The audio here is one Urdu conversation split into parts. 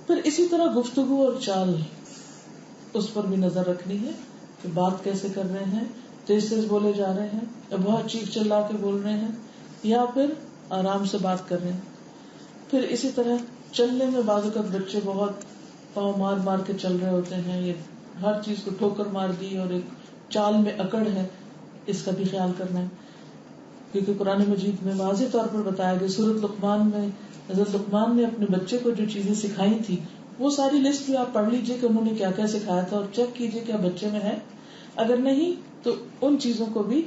پھر اسی طرح گفتگو اور چال، اس پر بھی نظر رکھنی ہے کہ بات کیسے کر رہے ہیں، تیز تیز بولے جا رہے ہیں یا بہت چیخ چلا کے بول رہے ہیں یا پھر آرام سے بات کر رہے ہیں. پھر اسی طرح چلنے میں بعض اوقات بچے بہت پاؤں مار مار کے چل رہے ہوتے ہیں، یہ ہر چیز کو ٹھوکر مار دی اور ایک چال میں اکڑ ہے، اس کا بھی خیال کرنا ہے. کیونکہ قرآن مجید میں واضح طور پر بتایا گیا، سورۃ لقمان میں حضرت لقمان نے اپنے بچے کو جو چیزیں سکھائی تھی وہ ساری لسٹ بھی آپ پڑھ لیجئے کہ انہوں نے کیا کیا سکھایا تھا، اور چیک کیجئے کیا بچے میں ہے. اگر نہیں تو ان چیزوں کو بھی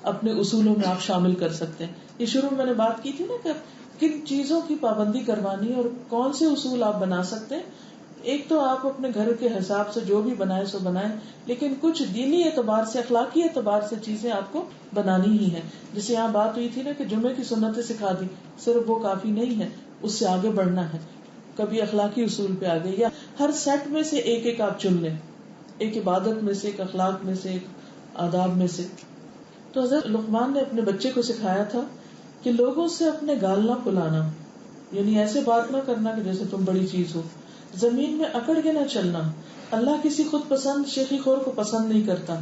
اپنے اصولوں میں آپ شامل کر سکتے ہیں. یہ شروع میں نے بات کی تھی نا کہ کن چیزوں کی پابندی کروانی اور کون سے اصول آپ بنا سکتے ہیں. ایک تو آپ اپنے گھر کے حساب سے جو بھی بنائے سو بنائیں، لیکن کچھ دینی اعتبار سے، اخلاقی اعتبار سے چیزیں آپ کو بنانی ہی ہیں. جیسے یہاں بات ہوئی تھی نا کہ جمعے کی سنتیں سکھا دی، صرف وہ کافی نہیں ہے، اس سے آگے بڑھنا ہے. کبھی اخلاقی اصول پہ آگے، یا ہر سیٹ میں سے ایک ایک آپ چن لیں، ایک عبادت میں سے، ایک اخلاق میں سے، ایک آداب میں سے. تو حضرت لقمان نے اپنے بچے کو سکھایا تھا کہ لوگوں سے اپنے گال نہ پھلانا، یعنی ایسے بات نہ کرنا کہ جیسے تم بڑی چیز ہو. زمین میں اکڑ کے نہ چلنا، اللہ کسی خود پسند شیخی خور کو پسند نہیں کرتا.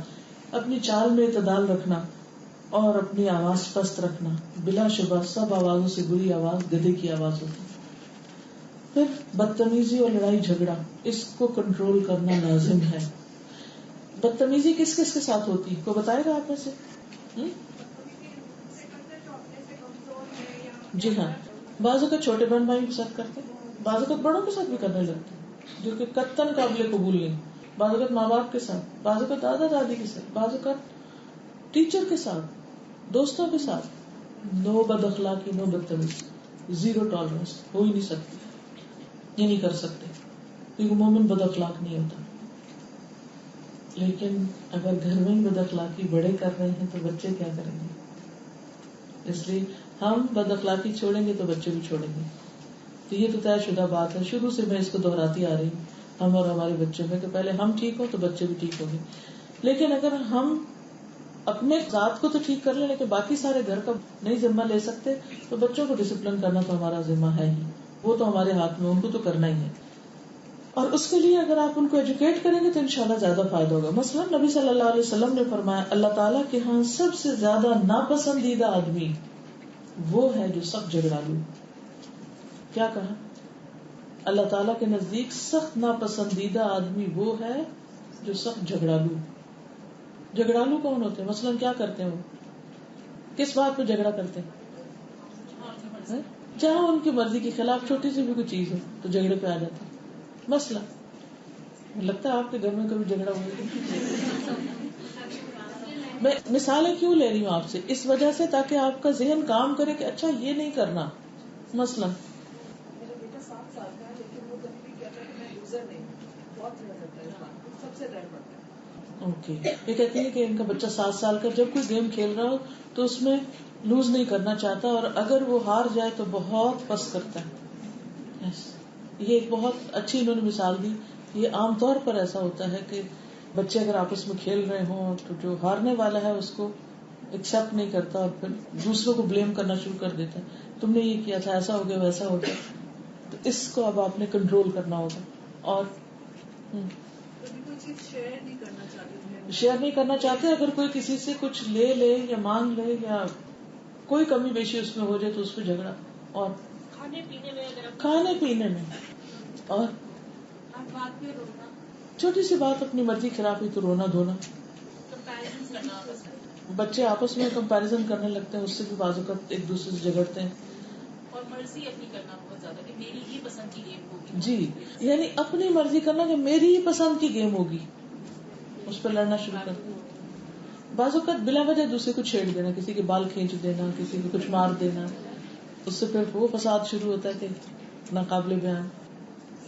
اپنی چال میں اعتدال رکھنا اور اپنی آواز پست رکھنا. بلا شبہ سب آوازوں سے بری آواز گدھے کی آواز ہوتی. پھر بدتمیزی اور لڑائی جھگڑا، اس کو کنٹرول کرنا لازم ہے. بدتمیزی کس کس کے ساتھ ہوتی ہے، کوئی بتائے گا آپ میں سے؟ جی ہاں، بعض اوقات چھوٹے بہن بھائی کے ساتھ کرتے ہیں، بعض اوقات بڑوں کے ساتھ بھی کرنے لگتے ہیں جو کہ قطعاً قابل قبول نہیں. بعض اوقات ماں باپ کے ساتھ، بعض اوقات دادا دادی کے ساتھ، بعض اوقات ٹیچر کے ساتھ، دوستوں کے ساتھ. نو بد اخلاقی، نو بدتمیزی، زیرو ٹالرنس ہو ہی نہیں سکتی، یہ نہیں کر سکتے کیونکہ مومن بد اخلاق نہیں ہوتا. لیکن اگر گھر میں بد اخلاقی بڑے کر رہے ہیں تو بچے کیا کریں گے؟ اس لیے ہم بد اخلاقی چھوڑیں گے تو بچے بھی چھوڑیں گے. تو یہ تو طے شدہ بات ہے، شروع سے میں اس کو دہراتی آ رہی ہوں ہم اور ہمارے بچوں میں، کہ پہلے ہم ٹھیک ہو تو بچے بھی ٹھیک ہوں گے. لیکن اگر ہم اپنے ذات کو تو ٹھیک کر لیں لیکن باقی سارے گھر کا نہیں ذمہ لے سکتے تو بچوں کو ڈسپلن کرنا تو ہمارا ذمہ ہے ہی، وہ تو ہمارے ہاتھ میں، ان کو تو کرنا ہی ہے. اور اس کے لیے اگر آپ ان کو ایجوکیٹ کریں گے تو انشاءاللہ زیادہ فائدہ ہوگا. مثلا نبی صلی اللہ علیہ وسلم نے فرمایا اللہ تعالیٰ کے ہاں سب سے زیادہ ناپسندیدہ آدمی وہ ہے جو سخت جھگڑالو. کیا کہا؟ اللہ تعالیٰ کے نزدیک سخت ناپسندیدہ آدمی وہ ہے جو سخت جھگڑالو. جھگڑالو کون ہوتے ہیں؟ مثلا کیا کرتے ہیں وہ، کس بات پہ جھگڑا کرتے ہیں؟ جہاں ان کی مرضی کے خلاف چھوٹی سی بھی کوئی چیز ہے تو جھگڑے پہ آ جاتے ہیں. مسئلہ لگتا ہے آپ کے گھر میں کبھی جھگڑا ہوا؟ میں مثالیں کیوں لے رہی ہوں آپ سے؟ اس وجہ سے تاکہ آپ کا ذہن کام کرے کہ اچھا یہ نہیں کرنا. مثلا میرا بیٹا 7 سال کا ہے لیکن وہ کبھی بھی کہتا ہے کہ میں لوزر نہیں ہوں، بہت ڈر کرتا ہے، سب سے ڈر پڑتا ہے. اوکے، یہ کہتی ہے کہ ان کا بچہ 7 سال کا جب کوئی گیم کھیل رہا ہو تو اس میں لوز نہیں کرنا چاہتا اور اگر وہ ہار جائے تو بہت پس کرتا ہے. یہ ایک بہت اچھی انہوں نے مثال دی. یہ عام طور پر ایسا ہوتا ہے کہ بچے اگر آپس میں کھیل رہے ہوں تو جو ہارنے والا ہے اس کو ایکسپٹ نہیں کرتا اور پھر دوسروں کو بلیم کرنا شروع کر دیتا ہے، تم نے یہ کیا تھا، ایسا ہو گیا ویسا ہو گیا. تو اس کو اب آپ نے کنٹرول کرنا ہوگا. اور کوئی چیز شیئر نہیں کرنا چاہتے اگر کوئی کسی سے کچھ لے لے یا مانگ لے یا کوئی کمی بیشی اس میں ہو جائے تو اس پہ جھگڑا. اور کھانے پینے میں اور چھوٹی سی بات اپنی مرضی خلاف ہوئی تو رونا دھونا. بچے آپس میں کمپیریزن کرنے لگتے ہیں، اس سے بھی بعض اوقات ایک دوسرے سے جھگڑتے ہیں. اور مرضی اپنی کرنا بہت زیادہ کہ میری ہی پسند کی گیم ہوگی. جی، یعنی اپنی مرضی کرنا کہ میری ہی پسند کی گیم ہوگی، اس پہ لڑنا شروع کر دیں. بعض اوقات بلا وجہ دوسرے کو چھیڑ دینا، کسی کے بال کھینچ دینا، کسی کو کچھ مار دینا، اس سے پھر وہ فساد شروع ہوتا ہے کہ ناقابل بیان.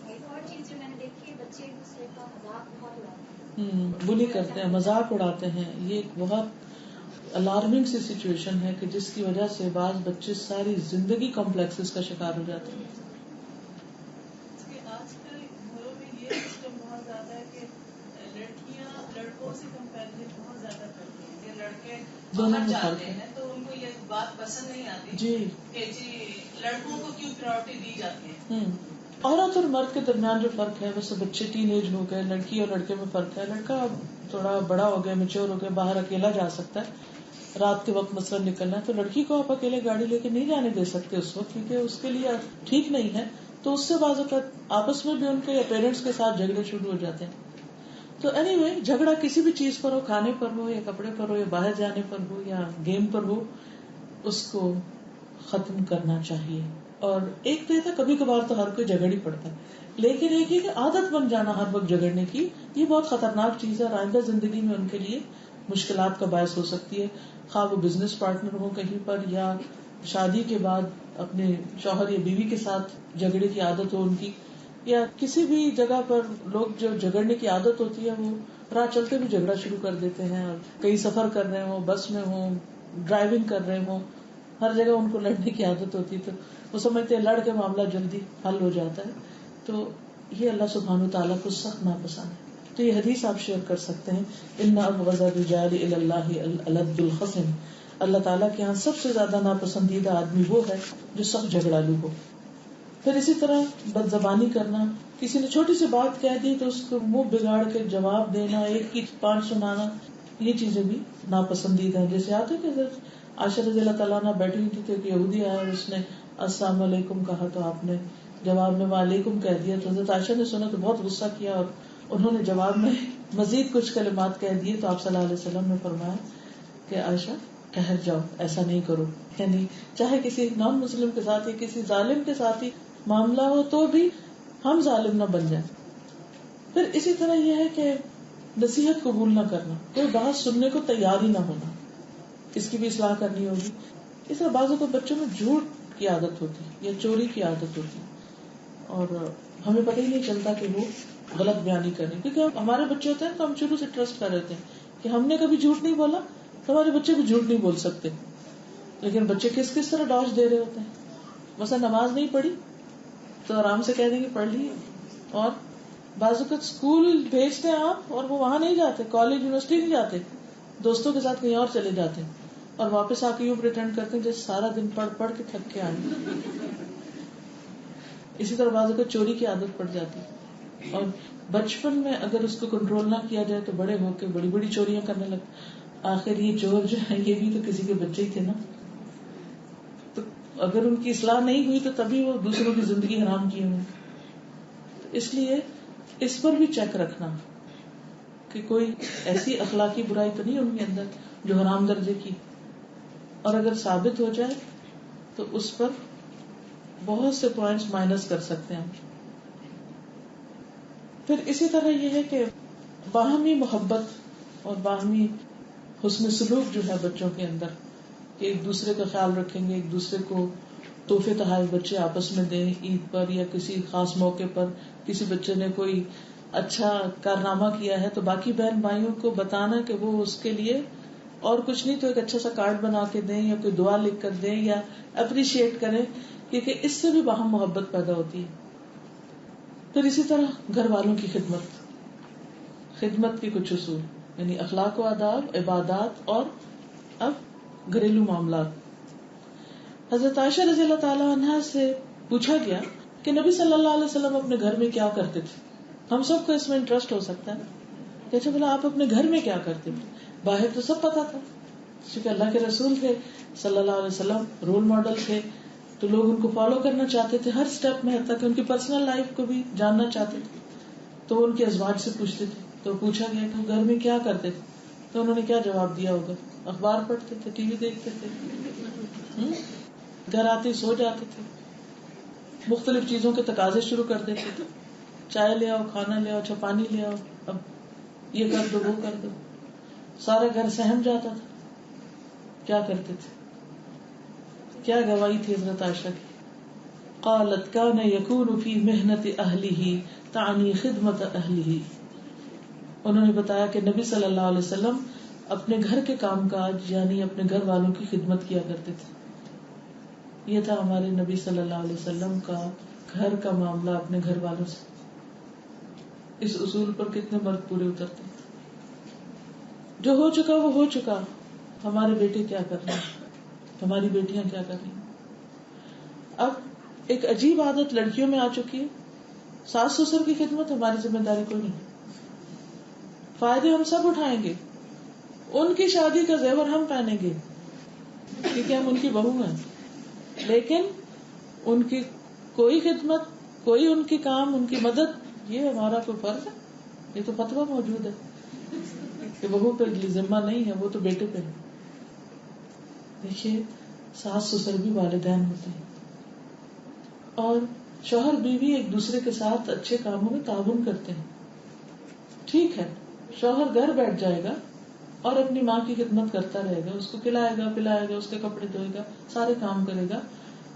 ایک اور چیز جو میں نے دیکھی ہے، بچے ایک دوسرے کا مذاق بہت اڑاتے ہیں، بلی کرتے ہیں، مذاق اڑاتے ہیں. یہ ایک بہت الارمنگ سی سچویشن ہے کہ جس کی وجہ سے بعض بچے ساری زندگی کمپلیکسز کا شکار ہو جاتے ہیں. آج کل گھروں میں یہ سسٹم بہت زیادہ ہے کہ لڑکیاں لڑکوں سے کمپیریزن بہت زیادہ کرتی ہیں کہ لڑکے باہر جاتے ہیں تو ان کو یہ بات پسند نہیں آتی جی کہ جی لڑکوں کو کیوں پرائورٹی دی جاتی ہے. عورت اور مرد کے درمیان جو فرق ہے، ویسے بچے ٹین ایج ہو گئے، لڑکی اور لڑکے میں فرق ہے. لڑکا اب تھوڑا بڑا ہو گیا، میچور ہو گیا، باہر اکیلا جا سکتا ہے، رات کے وقت مثلاً نکلنا ہے، تو لڑکی کو آپ اکیلے گاڑی لے کے نہیں جانے دے سکتے اس وقت، کیونکہ اس کے لیے ٹھیک نہیں ہے. تو اس سے بعض اوقات آپس میں بھی ان کے یا پیرنٹس کے ساتھ جھگڑے شروع ہو جاتے ہیں. تو اینی وے جھگڑا کسی بھی چیز پر ہو، کھانے پر ہو یا کپڑے پر ہو یا باہر جانے پر ہو یا گیم پر ہو، اس کو ختم کرنا چاہیے. اور ایک تو یہ تھا کبھی کبھار تو ہر کوئی جھگڑ ہی پڑتا ہے، لیکن ایک ہی کہ عادت بن جانا ہر وقت جھگڑنے کی، یہ بہت خطرناک چیز ہے اور آئندہ زندگی میں ان کے لیے مشکلات کا باعث ہو سکتی ہے. خواہ وہ بزنس پارٹنر ہو کہیں پر، یا شادی کے بعد اپنے شوہر یا بیوی کے ساتھ جھگڑے کی عادت ہو ان کی، یا کسی بھی جگہ پر لوگ جو جھگڑنے کی عادت ہوتی ہے وہ راہ چلتے بھی جھگڑا شروع کر دیتے ہیں. اور کہیں سفر کر رہے ہوں، بس میں ہوں، ڈرائیونگ کر رہے ہوں، ہر جگہ ان کو لڑنے کی عادت ہوتی ہے، تو وہ سمجھتے ہیں لڑ کے معاملہ جلدی حل ہو جاتا ہے. تو یہ اللہ سبحانہ وتعالیٰ کو سخت ناپسند ہے. تو یہ حدیث آپ شیئر کر سکتے ہیں، ان ابغض الرجال الی اللہ الالد الخصم. اللہ تعالیٰ کے یہاں سب سے زیادہ ناپسندیدہ آدمی وہ ہے جو سخت جھگڑالو ہو. پھر اسی طرح بد زبانی کرنا، کسی نے چھوٹی سی بات کہہ دی تو اس کو منہ بگاڑ کے جواب دینا، ایک کی 5 سنانا، یہ چیزیں بھی ناپسندیدہ ہیں. جیسے آتے کہ عائشہ رضی اللہ تعالیٰ عنہ بیٹھی ہوئی تھی، کہ یہودی آیا اور اس نے السلام علیکم کہا تو آپ نے جواب میں وعلیکم کہہ دیا. تو حضرت عائشہ نے سنا تو بہت غصہ کیا اور انہوں نے جواب میں مزید کچھ کلمات کہہ دیے. تو آپ صلی اللہ علیہ وسلم نے فرمایا کہ عائشہ ٹھہر جاؤ، ایسا نہیں کرو. یعنی چاہے کسی نان مسلم کے ساتھ یا کسی ظالم کے ساتھ ہی معاملہ ہو تو بھی ہم ظالم نہ بن جائیں. پھر اسی طرح یہ ہے کہ نصیحت قبول نہ کرنا، کوئی بات سننے کو تیار ہی نہ ہونا، اس کی بھی اصلاح کرنی ہوگی. اس طرح بعضوں کو بچوں میں جھوٹ کی عادت ہوتی یا چوری کی عادت ہوتی اور ہمیں پتہ ہی نہیں چلتا کہ وہ غلط بیانی کریں، کیونکہ ہمارے بچے ہوتے ہیں تو ہم شروع سے ٹرسٹ کر رہے ہوتے ہیں کہ ہم نے کبھی جھوٹ نہیں بولا تو ہمارے بچے بھی جھوٹ نہیں بول سکتے. لیکن بچے کس طرح ڈاج دے رہے ہوتے ہیں. مثلا نماز نہیں پڑھی تو آرام سے کہہ دیں گے پڑھ لی، اور بعض اوقات اسکول بھیجتے ہیں آپ اور وہ وہاں نہیں جاتے، کالج یونیورسٹی نہیں جاتے، دوستوں کے ساتھ کہیں اور چلے جاتے ہیں اور واپس آ کے یوں پریٹینڈ کرتے ہیں جیسے سارا دن پڑھ کے تھک کے آئے. اسی طرح بعض اوقات چوری کی عادت پڑ جاتی ہے، اور بچپن میں اگر اس کو کنٹرول نہ کیا جائے تو بڑے ہو کے بڑی بڑی چوریاں کرنے لگتے. آخر یہ چور جو ہے یہ بھی تو کسی کے بچے ہی تھے نا. تو اگر ان کی اصلاح نہیں ہوئی تو تبھی وہ دوسروں کی زندگی حرام کیے ہوئے. اس لیے اس پر بھی چیک رکھنا کہ کوئی ایسی اخلاقی برائی تو نہیں ان کے اندر جو حرام درجے کی، اور اگر ثابت ہو جائے تو اس پر بہت سے پوائنٹس مائنس کر سکتے ہیں. پھر اسی طرح یہ ہے کہ باہمی محبت اور باہمی حسن سلوک جو ہے بچوں کے اندر، کہ ایک دوسرے کا خیال رکھیں گے، ایک دوسرے کو تحفے تحائف بچے آپس میں دیں عید پر یا کسی خاص موقع پر. کسی بچے نے کوئی اچھا کارنامہ کیا ہے تو باقی بہن بھائیوں کو بتانا کہ وہ اس کے لیے اور کچھ نہیں تو ایک اچھا سا کارڈ بنا کے دیں یا کوئی دعا لکھ کر دیں یا اپریشیٹ کریں، کیونکہ اس سے بھی باہم محبت پیدا ہوتی ہے. پھر اسی طرح گھر والوں کی خدمت کے کچھ اصول، یعنی اخلاق و آداب، عبادات اور اب گھریلو معاملات. حضرت عائشہ رضی اللہ تعالیٰ عنہا سے پوچھا گیا کہ نبی صلی اللہ علیہ وسلم اپنے گھر میں کیا کرتے تھے. ہم سب کو اس میں انٹرسٹ ہو سکتا ہے کہ اچھا بولا آپ اپنے گھر میں کیا کرتے تھے. باہر تو سب پتا تھا کیونکہ اللہ کے رسول تھے صلی اللہ علیہ وسلم، رول ماڈل تھے، تو لوگ ان کو فالو کرنا چاہتے تھے ہر سٹیپ میں، حتیٰ کہ ان کی پرسنل لائف کو بھی جاننا چاہتے تھے. تو ان کے ازواج سے پوچھتے تھے. تو پوچھا گیا کہ گھر میں کیا کرتے تھے، تو انہوں نے کیا جواب دیا ہوگا؟ اخبار پڑھتے تھے، ٹی وی دیکھتے تھے، گھر آتے سو جاتے تھے، مختلف چیزوں کے تقاضے شروع کر دیتے تھے، چائے لے آؤ، کھانا لے آؤ، اچھا پانی لے آؤ، اب یہ کر دو وہ کر دو، سارا گھر سہم جاتا تھا. کیا کرتے تھے؟ کیا گواہی تھی حضرت عائشہ کی؟ قالت كان يكون في محنة أهله تعني خدمة أهله. انہوں نے بتایا کہ نبی صلی اللہ علیہ وسلم اپنے گھر کے کام کاج یعنی اپنے گھر والوں کی خدمت کیا کرتے تھے. یہ تھا ہمارے نبی صلی اللہ علیہ وسلم کا گھر کا معاملہ اپنے گھر والوں سے. اس اصول پر کتنے مرد پورے اترتے؟ جو ہو چکا وہ ہو چکا، ہمارے بیٹے کیا کر رہے ہیں، ہماری بیٹیاں کیا کر رہی ہیں. اب ایک عجیب عادت لڑکیوں میں آ چکی ہے ساس سسر کی خدمت ہماری ذمہ داری کوئی نہیں. فائدے ہم سب اٹھائیں گے, ان کی شادی کا زیور ہم پہنیں گے کیونکہ ہم ان کی بہو ہیں, لیکن ان کی کوئی خدمت, کوئی ان کی کام, ان کی مدد, یہ ہمارا کوئی فرض ہے؟ یہ تو فتویٰ موجود ہے کہ بہو پہ ذمہ نہیں ہے, وہ تو بیٹے پہ ہے. دیکھیے ساس سسر بھی والدین ہوتے ہیں, اور شوہر بیوی ایک دوسرے کے ساتھ اچھے کاموں میں تعاون کرتے ہیں. ٹھیک ہے, شوہر گھر بیٹھ جائے گا اور اپنی ماں کی خدمت کرتا رہے گا, اس کو کھلائے گا پلائے گا, اس کے کپڑے دھوئے گا, سارے کام کرے گا,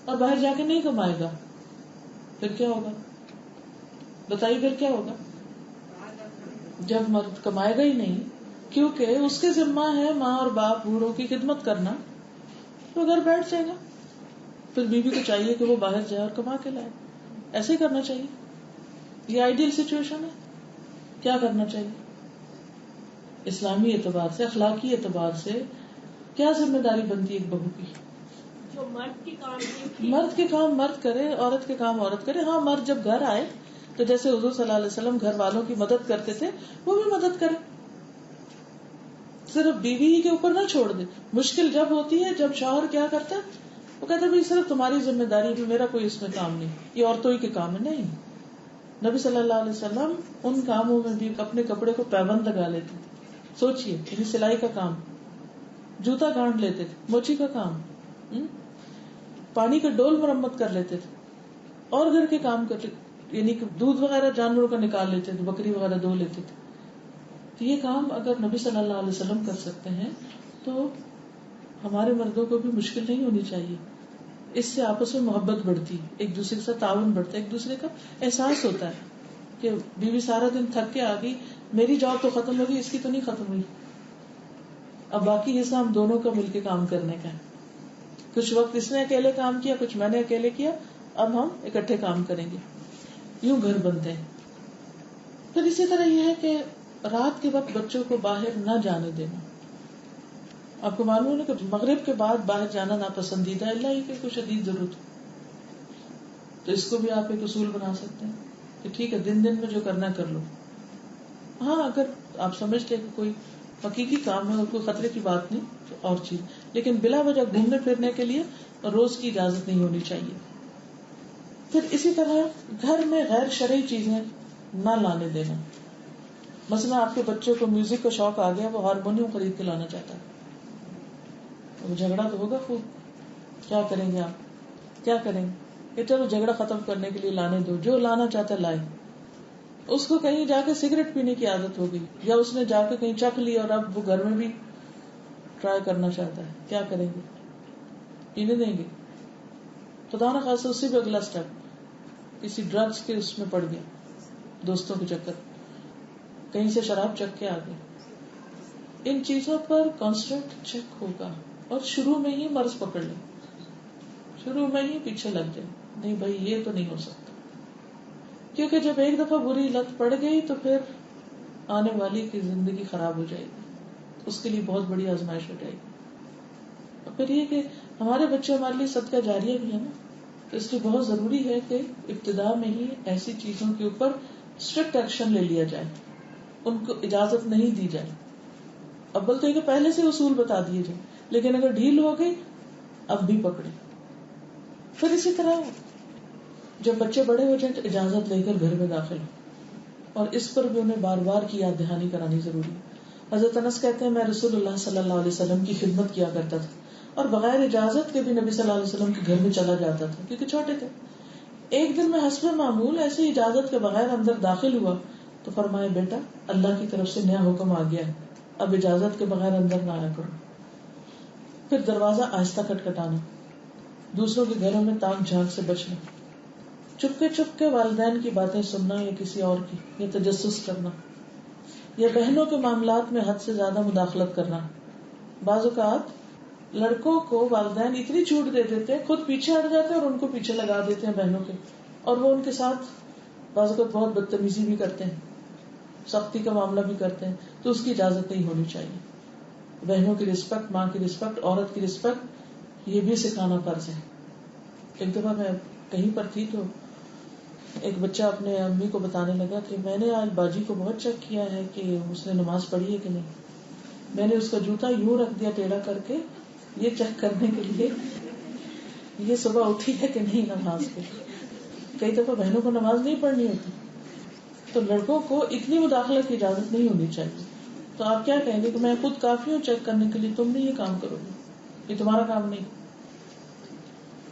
اور باہر جا کے نہیں کمائے گا, پھر کیا ہوگا؟ بتائیے پھر کیا ہوگا؟ جب مرد کمائے گا ہی نہیں, کیونکہ اس کے ذمہ ہے ماں اور باپ بوڑھوں کی خدمت کرنا, تو گھر بیٹھ جائے گا. پھر بیوی کو چاہیے کہ وہ باہر جائے اور کما کے لائے. ایسے ہی کرنا چاہیے. یہ آئیڈیل سچویشن ہے. کیا کرنا چاہیے؟ اسلامی اعتبار سے, اخلاقی اعتبار سے کیا ذمہ داری بنتی ہے ایک بہو کی؟ جو مرد کے کام مرد کے کام مرد کرے, عورت کے کام عورت کرے. ہاں, مرد جب گھر آئے تو جیسے حضور صلی اللہ علیہ وسلم گھر والوں کی مدد کرتے تھے, وہ بھی مدد کرے. صرف بیوی ہی کے اوپر نہ چھوڑ دے. مشکل جب ہوتی ہے جب شوہر کیا کرتا ہے, وہ کہتا ہے صرف تمہاری ذمہ داری ہے, میرا کوئی اس میں کام نہیں, یہ عورتوں ہی کے کام ہے. نہیں, نبی صلی اللہ علیہ وسلم ان کاموں میں بھی اپنے کپڑے کو پیبند لگا لیتے. سوچئے, یعنی سلائی کا کام, جوتا گانٹ لیتے تھے, موچی کا کام, پانی کا ڈول مرمت کر لیتے تھے, اور گھر کے کام کرتے, یعنی دودھ وغیرہ جانوروں کا نکال لیتے تھے, بکری وغیرہ دھو لیتے تھے. تو یہ کام اگر نبی صلی اللہ علیہ وسلم کر سکتے ہیں تو ہمارے مردوں کو بھی مشکل نہیں ہونی چاہیے. اس سے آپس میں محبت بڑھتی, ایک دوسرے کے ساتھ تعاون بڑھتا ہے, ایک دوسرے کا احساس ہوتا ہے کہ بیوی سارا دن تھک کے آ گئی, میری جاب تو ختم ہوگی, اس کی تو نہیں ختم ہوئی, اب باقی حصہ ہم دونوں کا مل کے کام کرنے کا ہے. کچھ وقت اس نے اکیلے کام کیا, کچھ میں نے اکیلے کیا, اب ہم اکٹھے کام کریں گے. یوں گھر بنتے ہیں. پھر اسی طرح یہ ہے کہ رات کے وقت بچوں کو باہر نہ جانے دینا. آپ کو معلوم ہے کہ مغرب کے بعد باہر جانا ناپسندیدہ ہے, اللہ ہی کہ کوئی شدید ضرورت ہو. تو اس کو بھی آپ ایک اصول بنا سکتے ہیں کہ ٹھیک ہے, دن میں جو کرنا کر لو. ہاں, اگر آپ سمجھتے کہ کوئی حقیقی کام ہے اور کوئی خطرے کی بات نہیں تو اور چیز, لیکن بلا وجہ گھومنے پھرنے کے لیے روز کی اجازت نہیں ہونی چاہیے. پھر اسی طرح گھر میں غیر شرعی چیزیں نہ لانے دینا. مثلا آپ کے بچے کو میوزک کا شوق آ گیا, وہ ہارمونیم خرید کے لانا چاہتا ہے, وہ جھگڑا تو ہوگا خوب. کیا کریں گے آپ؟ کیا کریں گے کہ چلو جھگڑا ختم کرنے کے لیے لانے دو, جو لانا چاہتا ہے لائے. اس کو کہیں جا کے سگریٹ پینے کی عادت ہو گئی, یا اس نے جا کے کہیں چکھ لی اور اب وہ گھر میں بھی ٹرائی کرنا چاہتا ہے. کیا کریں گے؟ پینے دیں گے؟ خدا نہ خاصا اس سے بھی اگلا اسٹیپ, کسی ڈرگس کے اس میں پڑ گیا, دوستوں کے چکر, کہیں سے شراب چکھ کے آ گئے. ان چیزوں پر کانسٹنٹ چیک ہوگا, اور شروع میں ہی مرض پکڑ لیں, شروع میں ہی پیچھے لگ جائے. نہیں بھائی, یہ تو نہیں ہو سکتا, کیونکہ جب ایک دفعہ بری لت پڑ گئی تو پھر آنے والی کی زندگی خراب ہو جائے گی, اس کے لیے بہت بڑی آزمائش ہو جائے گی. اور پھر یہ کہ ہمارے بچے ہمارے لیے صدقہ جاریہ بھی ہے نا, تو اس لیے بہت ضروری ہے کہ ابتدا میں ہی ایسی چیزوں کے اوپر اسٹرکٹ ایکشن لے لیا جائے, ان کو اجازت نہیں دی جائے. اول تو یہ کہ پہلے سے اصول بتا دیے جائیں, لیکن اگر ڈھیل ہو گئی اب بھی پکڑے. پھر اسی طرح جب بچے بڑے ہو جائیں تو اجازت لے کر گھر میں داخل ہو, اور اس پر بھی انہیں بار بار کی یاد دہانی کرانی ضروری ہے. حضرت انس کہتے ہیں, میں رسول اللہ صلی اللہ علیہ وسلم کی خدمت کیا کرتا تھا, اور بغیر اجازت کے بھی نبی صلی اللہ علیہ وسلم کے گھر میں چلا جاتا تھا, کیونکہ چھوٹے تھے. ایک دن میں حسب معمول ایسے اجازت کے بغیر اندر داخل ہوا تو فرمایا, بیٹا اللہ کی طرف سے نیا حکم آ گیا ہے, اب اجازت کے بغیر اندر نہ آیا کرو. پھر دروازہ آہستہ کھٹکھٹانا, دوسروں کے گھروں میں تاک جھانک سے بچنا, چپ کے والدین کی باتیں سننا یا کسی اور کی, یا تجسس کرنا, یا بہنوں کے معاملات میں حد سے زیادہ مداخلت کرنا. بعض اوقات لڑکوں کو والدین اتنی چھوٹ دے دیتے ہیں, خود پیچھے ہٹ جاتے ہیں اور ان کو پیچھے لگا دیتے ہیں بہنوں کے, اور وہ ان کے ساتھ بعض اوقات بہت بدتمیزی بھی کرتے ہیں, سختی کا معاملہ بھی کرتے ہیں. تو اس کی اجازت نہیں ہونی چاہیے. بہنوں کی رسپیکٹ, ماں کی رسپیکٹ, عورت کی رسپیکٹ, یہ بھی سکھانا فرض ہے. ایک دفعہ میں کہیں پر تھی تو ایک بچہ اپنے امی کو بتانے لگا کہ میں نے آج باجی کو بہت چیک کیا ہے کہ اس نے نماز پڑھی ہے کہ نہیں. میں نے اس کا جوتا یوں رکھ دیا ٹیڑھا کر کے یہ چیک کرنے کے لیے یہ صبح اٹھی ہے کہ نہیں نماز پہ. کئی دفعہ بہنوں کو نماز نہیں پڑھنی ہوتی تو لڑکوں کو اتنی مداخلت کی اجازت نہیں ہونی چاہیے. تو آپ کیا کہیں گے کہ میں خود کافی ہوں چیک کرنے کے لیے, تم نہیں یہ کام کرو گے, یہ تمہارا کام نہیں.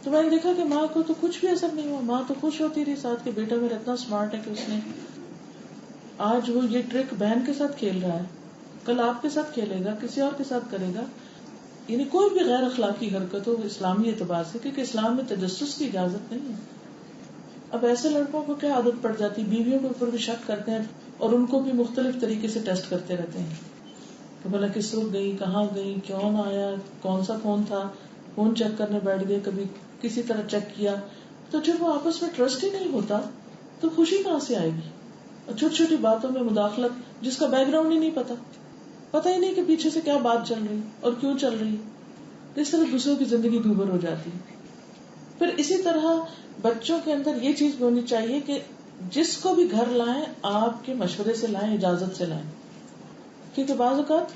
تو میں نے دیکھا کہ ماں کو تو کچھ بھی اثر نہیں ہوا. ماں تو خوش ہوتی رہی ساتھ کہ بیٹا میرا اتنا اسمارٹ ہے کہ اس نے آج وہ یہ ٹرک بہن کے ساتھ کھیل رہا ہے, کل آپ کے ساتھ کھیلے گا, کسی اور کے ساتھ کرے گا. یعنی کوئی بھی غیر اخلاقی حرکت ہو اسلامی اعتبار سے, کیونکہ اسلام میں تجسس کی اجازت نہیں ہے. اب ایسے لڑکوں کو کیا عادت پڑ جاتی, بیویوں کے اوپر بھی شک کرتے ہیں اور ان کو بھی مختلف طریقے سے ٹیسٹ کرتے رہتے ہیں کہ بھلا کس وقت گئی, کہاں گئی, کون آیا, کون سا فون تھا, فون چیک کرنے بیٹھ گئے, کبھی کسی طرح چیک کیا. تو جب وہ آپس میں ٹرسٹ ہی نہیں ہوتا تو خوشی کہاں سے آئے گی. اور چھوٹی چھوٹی باتوں میں مداخلت جس کا بیک گراؤنڈ ہی نہیں پتا ہی نہیں کہ پیچھے سے کیا بات چل رہی اور کیوں چل رہی, اس طرح دوسروں کی زندگی دوبر ہو جاتی. پھر اسی طرح بچوں کے اندر یہ چیز بھی ہونی چاہیے کہ جس کو بھی گھر لائیں آپ کے مشورے سے لائیں, اجازت سے لائیں. کیونکہ بعض اوقات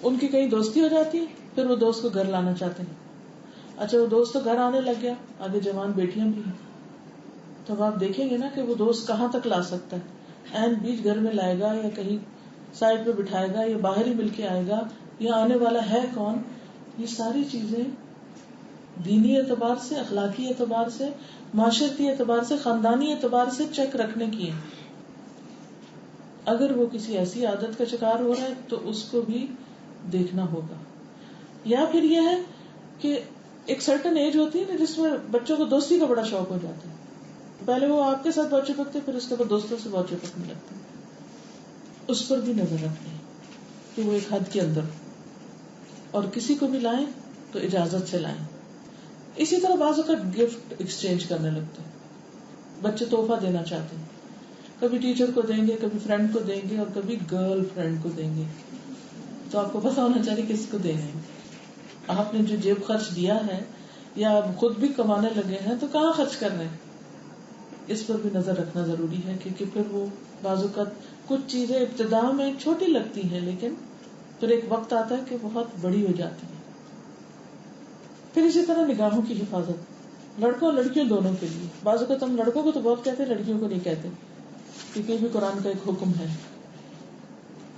ان کی کہیں دوستی ہو جاتی ہے, پھر وہ دوست کو گھر لانا چاہتے ہیں. اچھا وہ دوست تو گھر آنے لگ گیا, آگے جوان بیٹیاں بھی ہیں, تو اب آپ دیکھیں گے نا کہ وہ دوست کہاں تک لا سکتا ہے. این بیچ گھر میں لائے گا یا کہیں سائڈ پہ بٹھائے گا یا باہر ہی مل کے آئے گا, یا آنے والا ہے کون. یہ ساری چیزیں دینی اعتبار سے, اخلاقی اعتبار سے, معاشرتی اعتبار سے, خاندانی اعتبار سے چیک رکھنے کی ہے. اگر وہ کسی ایسی عادت کا شکار ہو رہا ہے تو اس کو بھی دیکھنا ہوگا. یا پھر یہ ہے کہ ایک سرٹن ایج ہوتی ہے نا جس میں بچوں کو دوستی کا بڑا شوق ہو جاتا ہے. پہلے وہ آپ کے ساتھ بہت چپکتے, پھر اس کے بعد دوستوں سے بہت چپکنے لگتے. اس پر بھی نظر رکھیں کہ وہ ایک حد کے اندر, اور کسی کو بھی لائیں تو اجازت سے لائیں. اسی طرح بعض اوقات گفٹ ایکسچینج کرنے لگتے ہیں. بچے تحفہ دینا چاہتے ہیں, کبھی ٹیچر کو دیں گے, کبھی فرینڈ کو دیں گے, اور کبھی گرل فرینڈ کو دیں گے. تو آپ کو پتا ہونا چاہیے کس کو دینا ہے. آپ نے جو جیب خرچ دیا ہے یا خود بھی کمانے لگے ہیں تو کہاں خرچ کر رہے ہیں, اس پر بھی نظر رکھنا ضروری ہے. کیونکہ پھر وہ بعض اوقات کچھ چیزیں ابتدا میں چھوٹی لگتی ہیں لیکن پھر ایک وقت آتا ہے کہ بہت بڑی ہو جاتی ہے. پھر اسی طرح نگاہوں کی حفاظت, لڑکوں اور لڑکیوں دونوں کے لیے. بعض اوقات ہم لڑکوں کو تو بہت کہتے ہیں, لڑکیوں کو نہیں کہتے, کیونکہ یہ بھی قرآن کا ایک حکم ہے.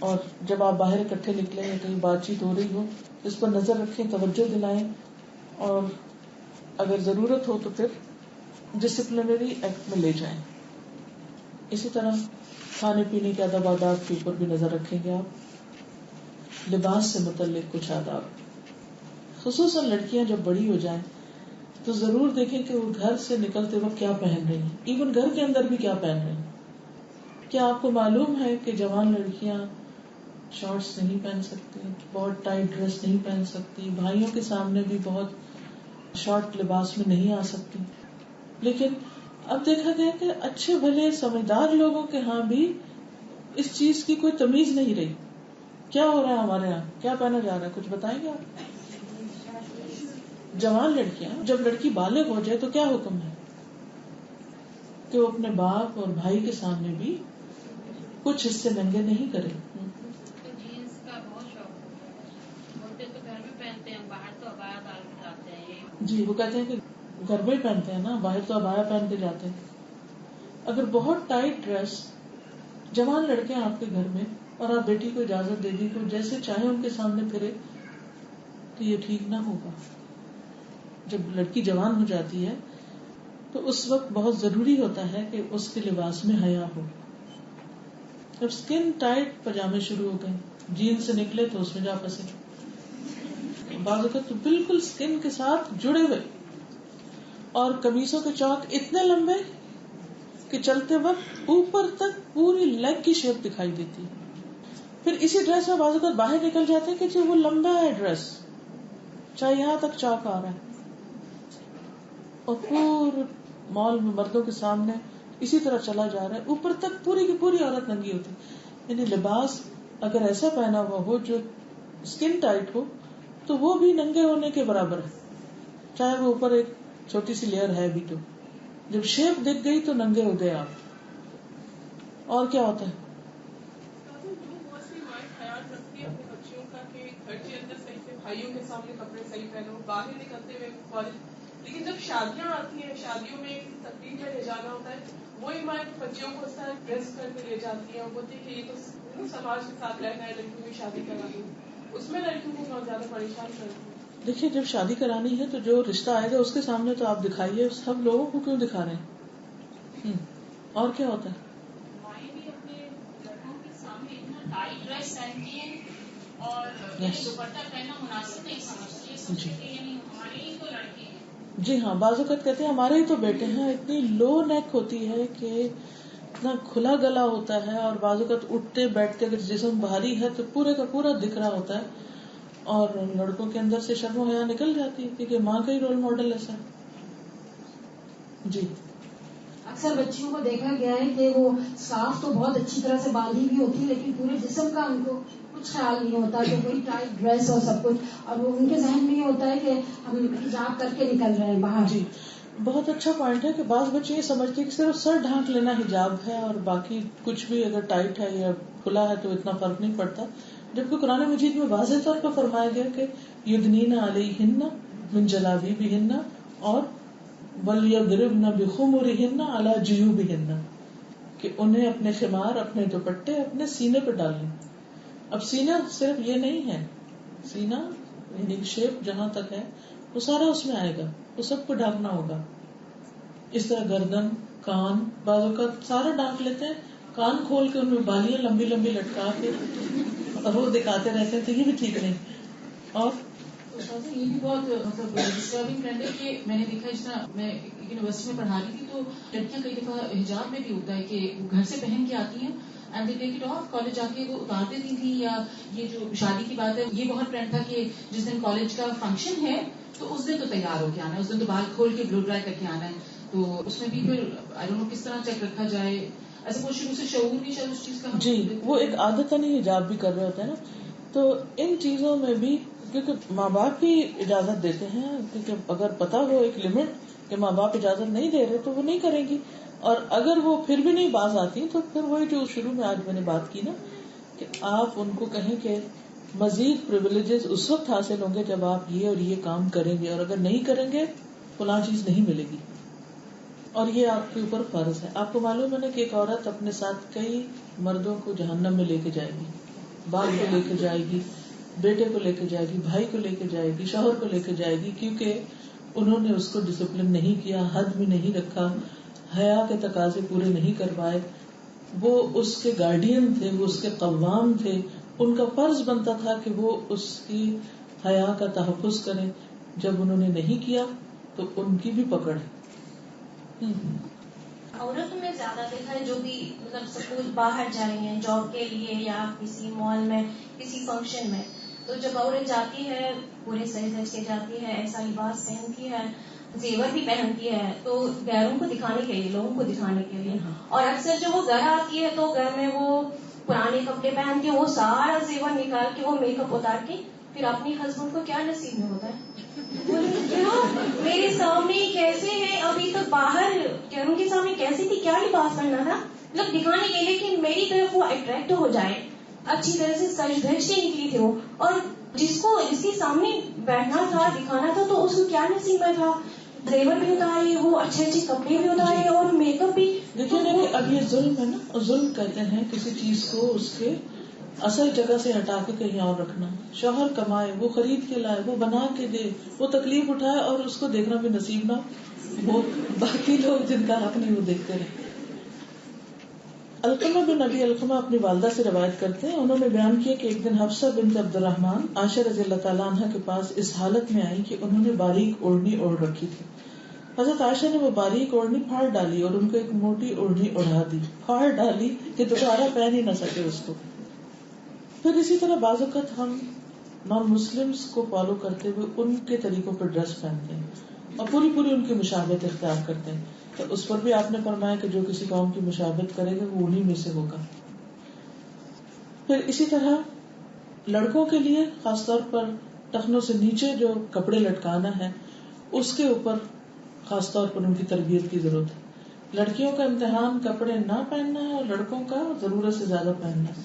اور جب آپ باہر اکٹھے نکلے یا کہیں بات چیت ہو رہی ہو اس پر نظر رکھیں, توجہ دلائیں, اور اگر ضرورت ہو تو پھر ڈسپلنری ایکٹ میں لے جائیں. اسی طرح کھانے پینے کے ادب آداب کے اوپر بھی نظر رکھیں گے آپ. لباس سے متعلق کچھ آداب, خصوصاً لڑکیاں جب بڑی ہو جائیں تو ضرور دیکھیں کہ وہ گھر سے نکلتے وقت کیا پہن رہی ہیں, ایون گھر کے اندر بھی کیا پہن رہی ہیں. کیا آپ کو معلوم ہے کہ جوان لڑکیاں شارٹس نہیں پہن سکتی, بہت ٹائٹ ڈریس نہیں پہن سکتی, بھائیوں کے سامنے بھی بہت شارٹ لباس میں نہیں آ سکتی. لیکن اب دیکھا گیا کہ اچھے بھلے سمجھدار لوگوں کے ہاں بھی اس چیز کی کوئی تمیز نہیں رہی. کیا ہو رہا ہے ہمارے یہاں, کیا پہنا جا رہا ہے, کچھ بتائیں گے آپ؟ جوان لڑکیاں, جب لڑکی بالغ ہو جائے تو کیا حکم ہے کہ وہ اپنے باپ اور بھائی کے سامنے بھی کچھ حصے ننگے نہیں کرے. جینس کا بہت شوق ہوتا ہے, بولتے تو گھر میں پہنتے ہیں, باہر تو عبایا ڈال کے جاتے ہیں. جی وہ کہتے ہیں کہ گھر میں پہنتے ہیں نا, باہر تو عبایا پہن کے جاتے ہیں. اگر بہت ٹائٹ ڈریس جوان لڑکے ہیں آپ کے گھر میں اور آپ بیٹی کو اجازت دے دی تو جیسے چاہے ان کے سامنے پھرے تو یہ ٹھیک نہ ہوگا. جب لڑکی جوان ہو جاتی ہے تو اس وقت بہت ضروری ہوتا ہے کہ اس کے لباس میں حیا ہو. جب اسکن ٹائٹ پجامے شروع ہو گئے, جین سے نکلے تو اس میں جا پھنسے, بعض اوقات تو بالکل اسکن کے ساتھ جڑے ہوئے, اور قمیصوں کے چوک اتنے لمبے کہ چلتے وقت اوپر تک پوری لیگ کی شیپ دکھائی دیتی. پھر اسی ڈریس میں بعض اوقات باہر نکل جاتے ہیں کہ جو وہ لمبا ہے ڈریس, چاہے یہاں تک چوک آ رہا ہے, اور پورے مال میں مردوں کے سامنے اسی طرح چلا جا رہا ہے, اوپر تک پوری کی پوری عورت ننگی ہوتی. یعنی لباس اگر ایسا پہنا ہوا ہو جو اسکن ٹائٹ ہو تو وہ بھی ننگے ہونے کے برابر ہے, چاہے وہ اوپر ایک چھوٹی سی لیئر ہے بھی تو. جب شیپ دکھ گئی تو ننگے ہو گئے آپ. اور کیا ہوتا ہے؟ خیال رکھتی ہے اپنے بچوں کا کہ گھر کے اندر صحیح سے بھائیوں کے سامنے کپڑے صحیح پہنو, باہر نکلتے ہوئے کالج. لیکن جب شادیاں آتی ہیں, شادیوں میں تقریب میں لے جانا ہوتا ہے, وہی ماں بچیوں کو اس طرح ڈریس کر کے لے جاتی ہیں, وہ بولتی ہے کہ یہ تو سماج کے ساتھ رہنا ہے, لڑکیوں کی شادی کرا دوں. اس میں لڑکیوں کو بہت زیادہ پریشان کرتی ہے. دیکھیے جب شادی کرانی ہے تو جو رشتہ آئے گا اس کے سامنے تو آپ دکھائیے, سب لوگوں کو کیوں دکھا رہے ہیں؟ اور کیا ہوتا ہے؟ مائیں بھی اپنے لڑکوں کے سامنے اتنا ٹائٹ ڈریس پہنتی ہیں اور دوپٹہ پہننا مناسب نہیں سمجھتی ہے, سمجھتی کہ یعنی ہمارے ہی تو لڑکے ہیں. جی ہاں, بعض اوقات کہتے ہیں ہمارے ہی تو بیٹے ہیں. اتنی لو نیک ہوتی ہے کہ اتنا کھلا گلا ہوتا ہے, اور بعض اوقات اٹھتے بیٹھتے اگر جسم بھاری ہے تو پورے کا پورا دکھ رہا ہوتا ہے, اور لڑکوں کے اندر سے شرم و حیا نکل جاتی ہے کیونکہ ماں کا ہی رول ماڈل ایسا ہے. جی اکثر بچیوں کو دیکھا گیا ہے کہ وہ صاف تو بہت اچھی طرح سے باندھی بھی ہوتی ہے, لیکن پورے جسم کا ان کو کچھ خیال نہیں ہوتا, کہ وہی ٹائٹ ڈریس اور سب کچھ, اور وہ ان کے ذہن میں یہ ہوتا ہے کہ ہم حجاب کر کے نکل رہے ہیں باہر. جی, بہت اچھا پوائنٹ ہے کہ بعض بچے یہ سمجھتے ہیں کہ صرف سر ڈھانک لینا حجاب ہے, اور باقی کچھ بھی اگر ٹائٹ ہے یا کھلا ہے تو اتنا فرق نہیں پڑتا. جبکہ قرآن مجید میں واضح طور پر فرمایا گیا کہ یدنین علیہن من جلابیبہن اور وَلْيَضْرِبْنَ بِخُمُرِهِنَّ عَلَى جُيُوبِهِنَّ, کہ انہیں اپنے خمار, اپنے دوپٹے اپنے سینے پہ ڈال لیں. اب سینہ صرف یہ نہیں ہے, سینہ یعنی شیپ جہاں تک ہے وہ سارا اس میں آئے گا, وہ سب کو ڈھانکنا ہوگا. اس طرح گردن, کان, بعض اوقات سارا ڈھانک لیتے ہیں, کان کھول کے ان میں بالیاں لمبی لمبی لٹکا کے اور وہ دکھاتے رہتے ہیں, تو یہ بھی ٹھیک نہیں. اور یہ بھی بہت مطلب ڈسٹربنگ ٹرینڈ ہے کہ میں نے دیکھا, جس طرح میں یونیورسٹی میں پڑھا رہی تھی تو لڑکیاں کئی دفعہ حجاب میں بھی ہوتا ہے کہ وہ گھر سے پہن کے آتی ہیں and they take it of, college جا کے وہ اتار دیتی تھی. یا یہ جو شادی کی بات ہے, یہ بہت ٹرینڈ تھا کہ جس دن کالج کا فنکشن ہے تو اس دن تو تیار ہو کے آنا ہے, اس دن تو بال کھول کے بلو ڈرائی کر کے آنا ہے. تو اس میں بھی پھر آئی ڈونٹ نو کس طرح چیک رکھا جائے, ایسا کوئی شروع سے شعور نہیں شاید اس چیز کا. جی, وہ ایک عادتاً ہی حجاب بھی کر رہے ہوتے ہیں نا, تو ان چیزوں میں بھی کیونکہ ماں باپ بھی اجازت دیتے ہیں, کیونکہ اگر پتا ہو ایک لمٹ کہ ماں باپ اجازت نہیں دے رہے تو وہ نہیں کریں گی, اور اگر وہ پھر بھی نہیں باز آتی تو پھر وہی جو شروع میں آج میں نے بات کی نا, کہ آپ ان کو کہیں کہ مزید پریویلیجز اس وقت حاصل ہوں گے جب آپ یہ اور یہ کام کریں گے, اور اگر نہیں کریں گے فلاں چیز نہیں ملے گی, اور یہ آپ کے اوپر فرض ہے. آپ کو معلوم ہے نا کہ ایک عورت اپنے ساتھ کئی مردوں کو جہنم میں لے کے جائے گی, باپ کو لے کے جائے گی, بیٹے کو لے کے جائے گی, بھائی کو لے کے جائے گی, شوہر کو لے کے جائے گی, کیونکہ انہوں نے اس کو ڈسپلن نہیں کیا, حد میں نہیں رکھا, حیا کے تقاضے پورے نہیں کروائے. وہ اس کے گارڈین تھے, وہ اس کے قوام تھے, ان کا فرض بنتا تھا کہ وہ اس کی حیا کا تحفظ کریں. جب انہوں نے نہیں کیا تو ان کی بھی پکڑ ہے. عورتوں میں زیادہ دیکھا ہے جو بھی مطلب سپوز باہر جا رہی ہیں جاب کے لیے یا کسی مال میں کسی فنکشن میں, تو جب عورت جاتی ہے پورے سج دھج کے جاتی ہے, ایسا لباس پہنتی ہے, زیور بھی پہنتی ہے, تو غیروں کو دکھانے کے لیے, لوگوں کو دکھانے کے لیے. اور اکثر جب وہ گھر آتی ہے تو گھر میں وہ پرانے کپڑے پہن کے وہ سارا زیور نکال کے وہ میک اپ اتار کے پھر اپنی ہسبینڈ کو کیا نصیب میں ہوتا ہے, میرے سامنے کیسے ہے, ابھی تو باہر غیروں کے سامنے کیسی تھی, کیا لباس پہننا تھا, مطلب دکھانے کے لیے کہ میری طرف وہ اٹریکٹ ہو جائے, اچھی طرح سے سج دھج کے نکلی تھی وہ, اور جس کے سامنے بیٹھنا تھا دکھانا تھا تو اس کو کیا نصیب میں تھا, زیور بھی اتارے, وہ اچھے اچھے کپڑے بھی اتارے اور میک اپ بھی. دیکھیے نا کہ اب یہ ظلم ہے نا, ظلم کہتے ہیں کسی چیز کو اس کے اصل جگہ سے ہٹا کے کہیں اور رکھنا. شوہر کمائے, وہ خرید کے لائے, وہ بنا کے دے, وہ تکلیف اٹھائے اور اس کو دیکھنا بھی نصیب نہ, وہ باقی لوگ جن کا حق نہیں وہ دیکھتے رہے. علقمہ بن ابی علقمہ اپنی والدہ سے روایت کرتے ہیں, انہوں نے بیان کیا کہ ایک دن حفصہ بنت عبد الرحمن عائشہ رضی اللہ تعالیٰ عنہ کے پاس اس حالت میں آئی کہ انہوں نے باریک اوڑھنی اوڑھ رکھی تھی. حضرت عائشہ نے وہ باریک اوڑھنی پھاڑ ڈالی اور ان کو ایک موٹی اوڑھنی اڑا دی, پھاڑ ڈالی کہ دوبارہ پہن ہی نہ سکے اس کو. پھر اسی طرح بعض اوقات ہم نان مسلمس کو فالو کرتے ہوئے ان کے طریقوں پر ڈریس پہنتے ہیں اور پوری پوری ان کی مشابہت اختیار کرتے ہیں, تو اس پر بھی آپ نے فرمایا کہ جو کسی قوم کی مشابہت کرے گا وہ انہی میں سے ہوگا. پھر اسی طرح لڑکوں کے لیے خاص طور پر ٹخنوں سے نیچے جو کپڑے لٹکانا ہے اس کے اوپر خاص طور پر ان کی تربیت کی ضرورت ہے. لڑکیوں کا امتحان کپڑے نہ پہننا ہے اور لڑکوں کا ضرورت سے زیادہ پہننا ہے.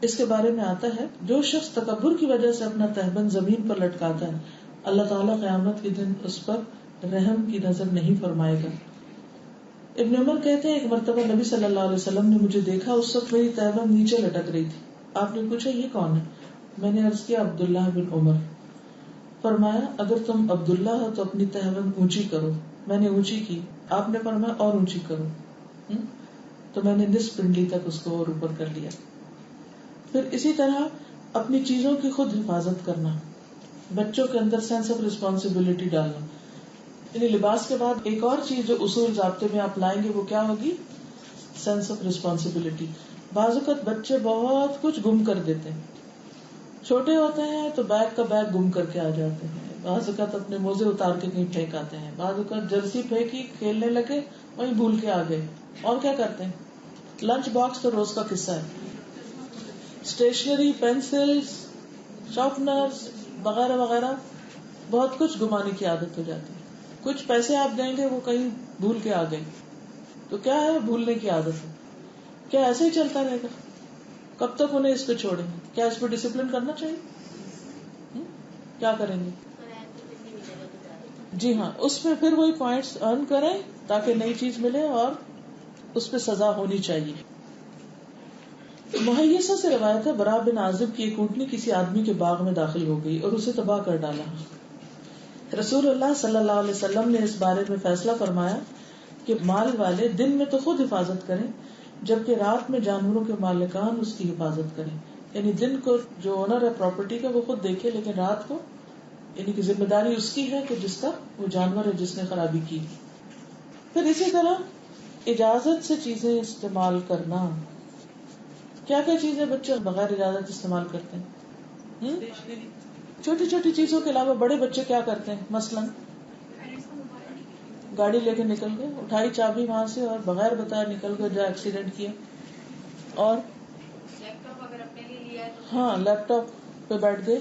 اس کے بارے میں آتا ہے جو شخص تکبر کی وجہ سے اپنا تہبند زمین پر لٹکاتا ہے اللہ تعالیٰ قیامت کے دن اس پر رحم کی نظر نہیں فرمائے گا. ابن عمر کہتے ہیں ایک مرتبہ نبی صلی اللہ علیہ وسلم نے مجھے دیکھا, اس وقت میری تہبند نیچے لٹک رہی تھی. آپ نے پوچھا یہ کون ہے؟ میں نے عرض کیا عبداللہ بن عمر. فرمایا اگر تم عبداللہ ہو تو اپنی تہبند اونچی کرو. میں نے اونچی کی. آپ نے فرمایا اور اونچی کرو. تو میں نے نصف پنڈلی تک اس کو اور اوپر کر لیا. پھر اسی طرح اپنی چیزوں کی خود حفاظت کرنا, بچوں کے اندر سینس آف ریسپانسبلٹی ڈالنا. یعنی لباس کے بعد ایک اور چیز جو اصول ضابطے میں آپ لائیں گے وہ کیا ہوگی؟ Sense of responsibility. بعض اوقات بچے بہت کچھ گم کر دیتے ہیں. چھوٹے ہوتے ہیں تو بیگ کا بیگ گم کر کے آ جاتے ہیں, بعض اوقات اپنے موزے اتار کے کہیں پھینک آتے ہیں, بعض اوقات جرسی پھینکی کھیلنے لگے وہیں بھول کے آ گئے. اور کیا کرتے ہیں؟ لنچ باکس تو روز کا قصہ ہے. اسٹیشنری, پینسلز, شارپنرز وغیرہ وغیرہ بہت کچھ گمانے کی عادت ہو جاتی ہے. کچھ پیسے آپ دیں گے وہ کہیں بھول کے آ گئے. تو کیا ہے؟ بھولنے کی عادت ہے. کیا ایسے ہی چلتا رہے گا؟ کب تک انہیں اس پہ چھوڑیں گے؟ کیا اس پہ ڈسپلن کرنا چاہیے؟ کیا کریں گے؟ جی ہاں, اس میں پھر وہی پوائنٹس ارن کریں تاکہ نئی چیز ملے اور اس پہ سزا ہونی چاہیے. محیصہ سے روایت ہے براء بن عازب کی ایک اونٹنی کسی آدمی کے باغ میں داخل ہو گئی اور اسے تباہ کر ڈالا. رسول اللہ صلی اللہ علیہ وسلم نے اس بارے میں فیصلہ فرمایا کہ مال والے دن میں تو خود حفاظت کریں جبکہ رات میں جانوروں کے مالکان اس کی حفاظت کریں. یعنی دن کو جو اونر ہے پراپرٹی کا وہ خود دیکھے, لیکن رات کو یعنی کہ ذمہ داری اس کی ہے کہ جس کا وہ جانور ہے جس نے خرابی کی. پھر اسی طرح اجازت سے چیزیں استعمال کرنا. کیا کیا چیزیں بچے بغیر اجازت استعمال کرتے ہیں؟ چھوٹی چھوٹی چیزوں کے علاوہ بڑے بچے کیا کرتے ہیں؟ مثلاً گاڑی لے کے نکل گئے, اٹھائی چابی وہاں سے اور بغیر بتایا نکل گئے, جو ایکسیڈنٹ کیا. اور ہاں لیپ ٹاپ پہ بیٹھ گئے.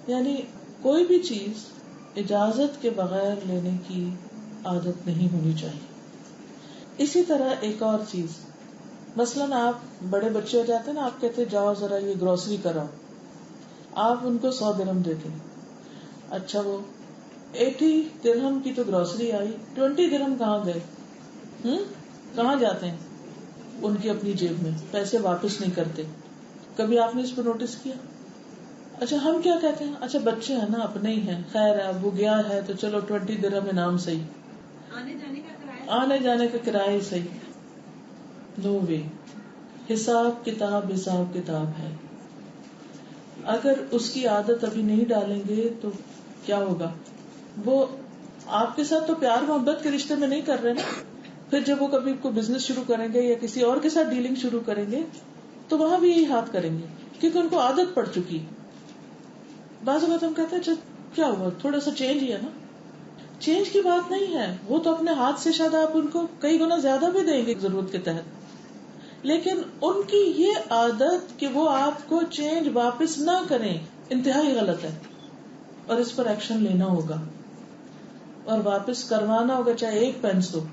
یعنی کوئی بھی چیز اجازت کے بغیر لینے کی عادت نہیں ہونی چاہیے. اسی طرح ایک اور چیز, مثلاً آپ بڑے بچے ہو جاتے ہیں نا, آپ کہتے جاؤ ذرا یہ گروسری کراؤ, آپ ان کو 100 درہم دیتے ہیں. اچھا وہ 80 درہم کی تو گروسری آئی, 20 درہم کہاں گئے؟ کہاں جاتے ہیں؟ ان کی اپنی جیب میں. پیسے واپس نہیں کرتے. کبھی آپ نے اس پہ نوٹس کیا؟ اچھا ہم کیا کہتے ہیں, اچھا بچے ہیں نا اپنے ہی ہیں, خیر ہے وہ گیا ہے تو چلو 20 درہم انعام صحیح, آنے جانے کا کرایہ صحیح. نو وے. حساب کتاب ہے. اگر اس کی عادت ابھی نہیں ڈالیں گے تو کیا ہوگا؟ وہ آپ کے ساتھ تو پیار محبت کے رشتے میں نہیں کر رہے نا. پھر جب وہ کبھی کوئی بزنس شروع کریں گے یا کسی اور کے ساتھ ڈیلنگ شروع کریں گے تو وہاں بھی یہی ہاتھ کریں گے کیونکہ ان کو عادت پڑ چکی. بعض اوقات ہم کہتے ہیں اچھا کیا ہوا, تھوڑا سا چینج ہی ہے نا. چینج کی بات نہیں ہے, وہ تو اپنے ہاتھ سے شاید آپ ان کو کئی گنا زیادہ بھی دیں گے ضرورت کے تحت, لیکن ان کی یہ عادت کہ وہ آپ کو چینج واپس نہ کریں انتہائی غلط ہے, اور اس پر ایکشن لینا ہوگا اور واپس کروانا ہوگا, چاہے ایک پینس ہو.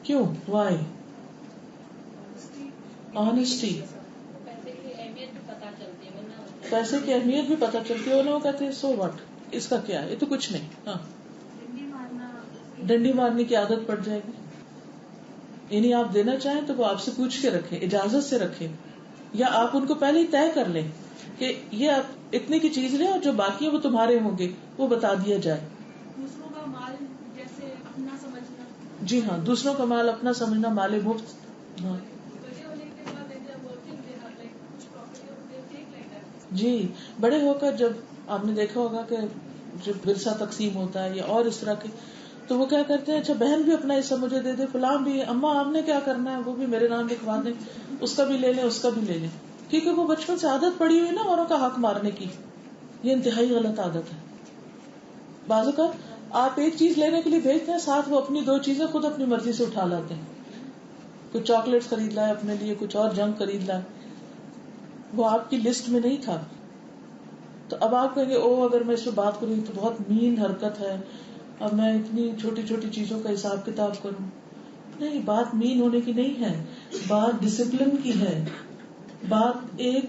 کیوں؟ وائی؟ آنےسٹی. پیسے کی اہمیت بھی پتہ چلتی ہے. لوگ کہتے ہیں سو واٹ, اس کا کیا ہے, یہ تو کچھ نہیں. ہاں ڈنڈی مارنے کی عادت پڑ جائے گی. یعنی آپ دینا چاہیں تو وہ آپ سے پوچھ کے رکھیں, اجازت سے رکھیں, یا آپ ان کو پہلے ہی طے کر لیں کہ یہ آپ اتنے کی چیز لیں اور جو باقی ہے وہ تمہارے ہوں گے, وہ بتا دیا جائے. دوسروں کا مال جیسے اپنا سمجھنا. جی ہاں, دوسروں کا مال اپنا سمجھنا, مال مفت. ہاں جی, بڑے ہو کر جب آپ نے دیکھا ہوگا کہ جب ورثہ تقسیم ہوتا ہے یا اور اس طرح کے, تو وہ کیا کرتے ہیں, اچھا بہن بھی اپنا حصہ مجھے دے دے, فلاں بھی, اماں آپ نے کیا کرنا ہے, وہ بھی میرے نام لکھوا دیں, اس کا بھی لے لیں, اس کا بھی لے لیں, کیونکہ وہ بچپن سے عادت پڑی ہوئی نا اوروں کا حق مارنے کی. یہ انتہائی غلط عادت ہے. بعض اوقات آپ ایک چیز لینے کے لیے بھیجتے ہیں, ساتھ وہ اپنی 2 چیزیں خود اپنی مرضی سے اٹھا لاتے ہیں. کچھ چاکلیٹ خرید لائے اپنے لیے, کچھ اور جنک خرید لائے, وہ آپ کی لسٹ میں نہیں تھا. تو اب آپ کہیں گے او اگر میں اس پہ بات کروں تو بہت مین حرکت ہے, اب میں اتنی چھوٹی چھوٹی چیزوں کا حساب کتاب کروں. نہیں، بات مین ہونے کی نہیں ہے، بات ڈسپلن کی ہے، بات ایک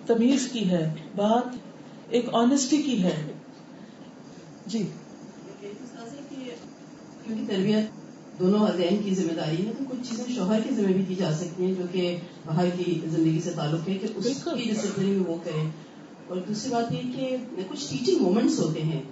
تمیز کی ہے، بات ایک آنےسٹی کی ہے. جی کیونکہ تربیت دونوں والدین کی ذمہ داری ہے، تو کچھ چیزیں شوہر کی ذمہ بھی کی جا سکتی ہیں جو کہ باہر کی زندگی سے تعلق ہے، کہ اس کی ڈسپلن وہ کریں. اور دوسری بات یہ کہ کچھ ٹیچنگ مومنٹس ہوتے ہیں،